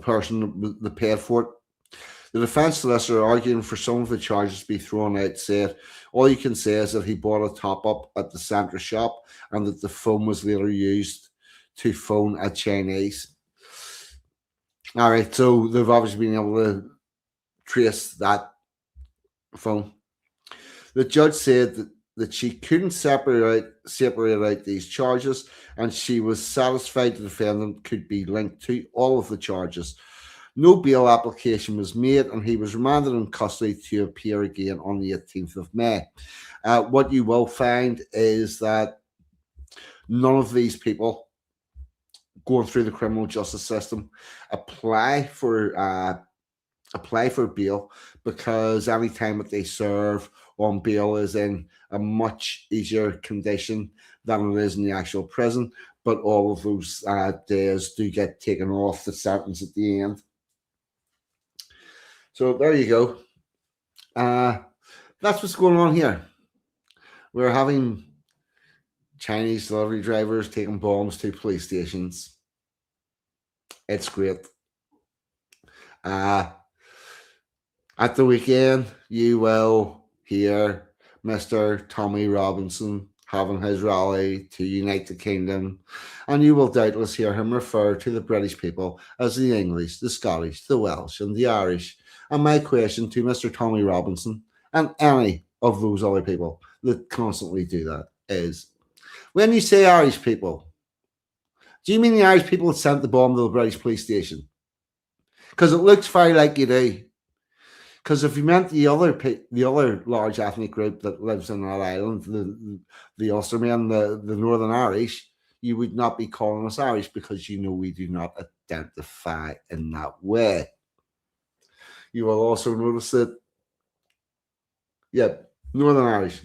person that paid for it. The defence solicitor, arguing for some of the charges to be thrown out, said all you can say is that he bought a top-up at the centre shop and that the phone was later used to phone a Chinese. All right, so they've obviously been able to trace that phone. The judge said that she couldn't separate out these charges, and she was satisfied the defendant could be linked to all of the charges. No bail application was made, and he was remanded in custody to appear again on the 18th of May. What you will find is that none of these people going through the criminal justice system apply for bail, because any time that they serve on bail is in a much easier condition than it is in the actual prison. But all of those days do get taken off the sentence at the end. So there you go. That's what's going on here. We're having Chinese delivery drivers taking bombs to police stations. It's great. At the weekend, you will hear Mr. Tommy Robinson having his rally to unite the kingdom, and you will doubtless hear him refer to the British people as the English, the Scottish, the Welsh, and the Irish. And my question to Mr. Tommy Robinson and any of those other people that constantly do that is, when you say Irish people, do you mean the Irish people that sent the bomb to the British police station? Because it looks very like you do. Because if you meant the other large ethnic group that lives on that island, the Ulstermen, the Northern Irish, you would not be calling us Irish, because you know we do not identify in that way. You will also notice that, Northern Irish.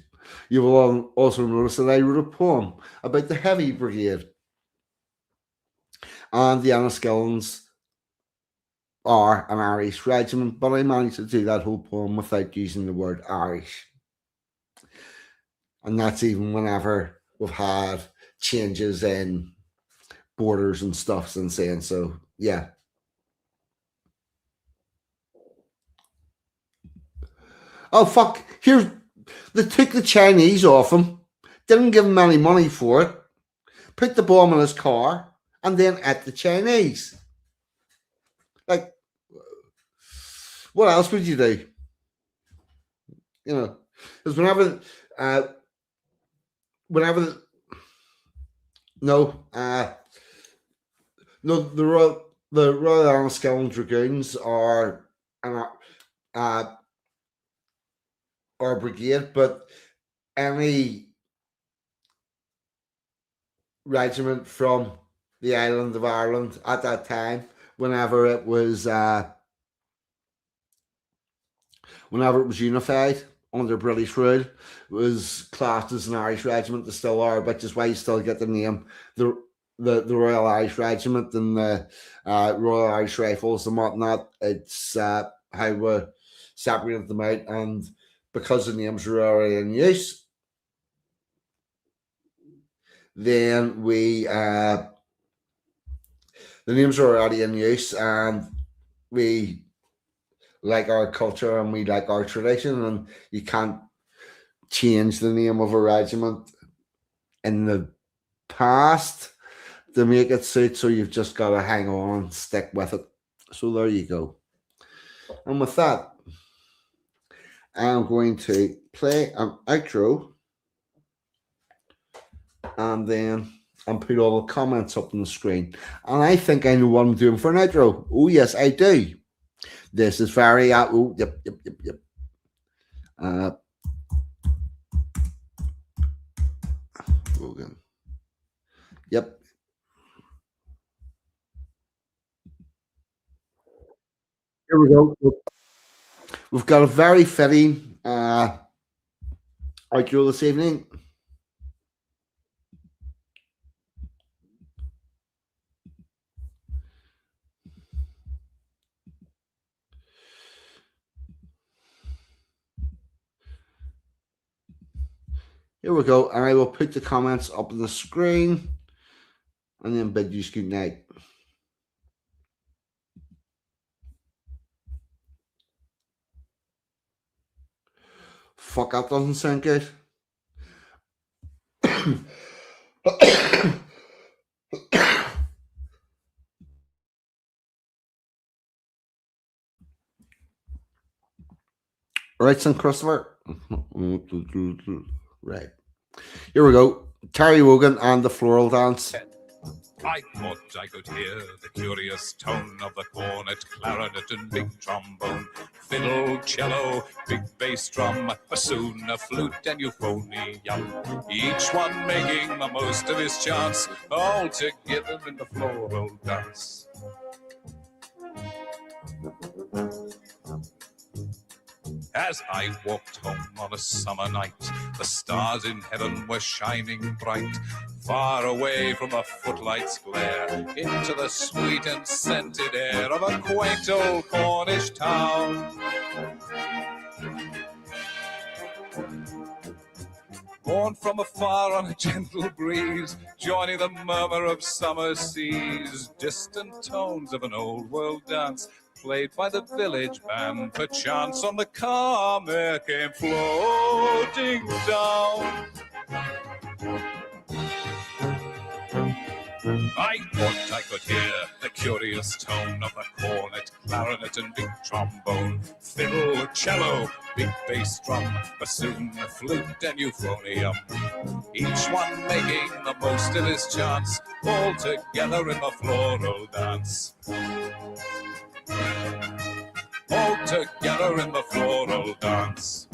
You will also notice that I wrote a poem about the Heavy Brigade, and the Enniskillens are an Irish regiment, but I managed to do that whole poem without using the word Irish. And that's even whenever we've had changes in borders and stuff since then. So, yeah. Oh, fuck. They took the Chinese off him, didn't give him any money for it, put the bomb in his car, and then ate the Chinese. Like, what else would you do? You know, because the Royal Enniskillen Dragoons are a brigade, but any regiment from the island of Ireland at that time, whenever it was unified under British rule, was classed as an Irish regiment. They still are, which is why you still get the name the Royal Irish Regiment and the Royal Irish Rifles and whatnot. It's how we separated them out, and because the names were already in use, then the names are already in use, and we like our culture and we like our tradition, and you can't change the name of a regiment in the past to make it suit, so you've just got to hang on and stick with it. So there you go. And with that, I'm going to play an outro, and then and put all the comments up on the screen. And I think I know what I'm doing for an outro. Oh, yes, I do. This is very, oh, yep. Rogan. Yep. Here we go. We've got a very fitting outro this evening. Here we go. And I will put the comments up on the screen and then bid you good night. Fuck, that doesn't sound good. Right, St. Christopher. Right. Here we go. Terry Wogan and the Floral Dance. I thought I could hear the curious tone of the cornet, clarinet, and big trombone, fiddle, cello, big bass drum, bassoon, a flute, and euphonium. Each one making the most of his chance, all together in the floral dance. As I walked home on a summer night, the stars in heaven were shining bright. Far away from the footlights' glare, into the sweet and scented air of a quaint old Cornish town. Borne from afar on a gentle breeze, joining the murmur of summer seas, distant tones of an old world dance, played by the village band, perchance on the calm air came floating down. I thought I could hear the curious tone of the cornet, clarinet, and big trombone, fiddle, cello, big bass drum, bassoon, flute, and euphonium. Each one making the most of his chance, all together in the floral dance. All together in the floral dance.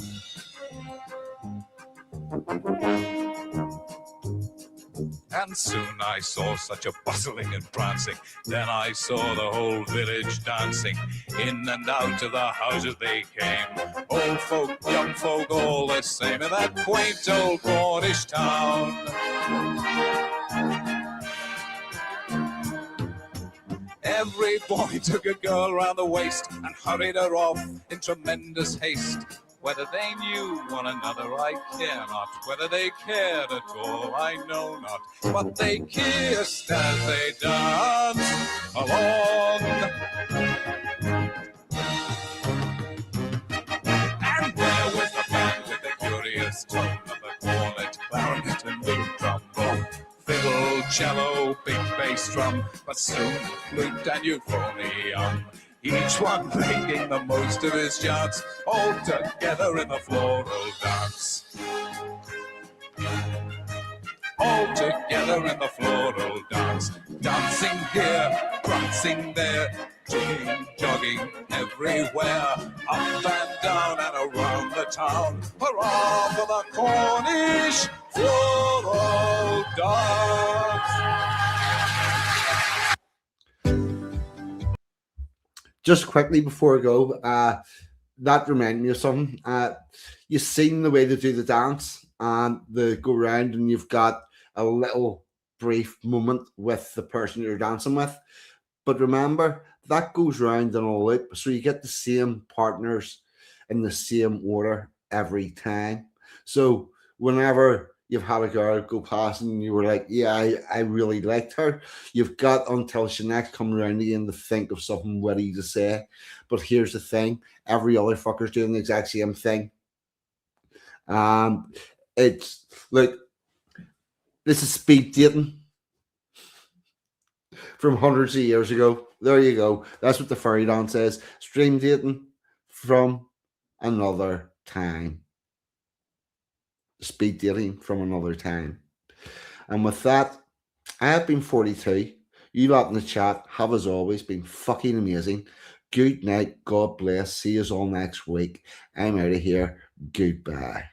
And soon I saw such a bustling and prancing. Then I saw the whole village dancing. In and out of the houses they came. Old folk, young folk, all the same in that quaint old Cornish town. Every boy took a girl round the waist and hurried her off in tremendous haste. Whether they knew one another, I care not. Whether they cared at all, I know not. But they kissed as they danced along. And there was the band with the curious tone of the cornet, clarinet, and big trombone, fiddle, cello, big bass drum, bassoon, flute, and euphonium. Each one making the most of his chance, all together in the floral dance. All together in the floral dance. Dancing here, prancing there, jigging, jogging everywhere. Up and down and around the town. Hurrah for the Cornish floral dance. Just quickly before I go, that reminded me of something. You've seen the way they do the dance, and they go around, and you've got a little brief moment with the person you're dancing with. But remember, that goes round in a loop, so you get the same partners in the same order every time. So whenever you've had a girl go past and you were like, yeah, I really liked her, you've got until she next comes around again to think of something witty to say. But here's the thing, every other fucker's doing the exact same thing. It's like, this is speed dating from hundreds of years ago. There you go. That's what the Furry Dance says. Stream dating from another time. Speed dating from another time. And with that, I have been 42. You lot in the chat have, as always, been fucking amazing. Good night. God bless. See you all next week. I'm out of here. Goodbye.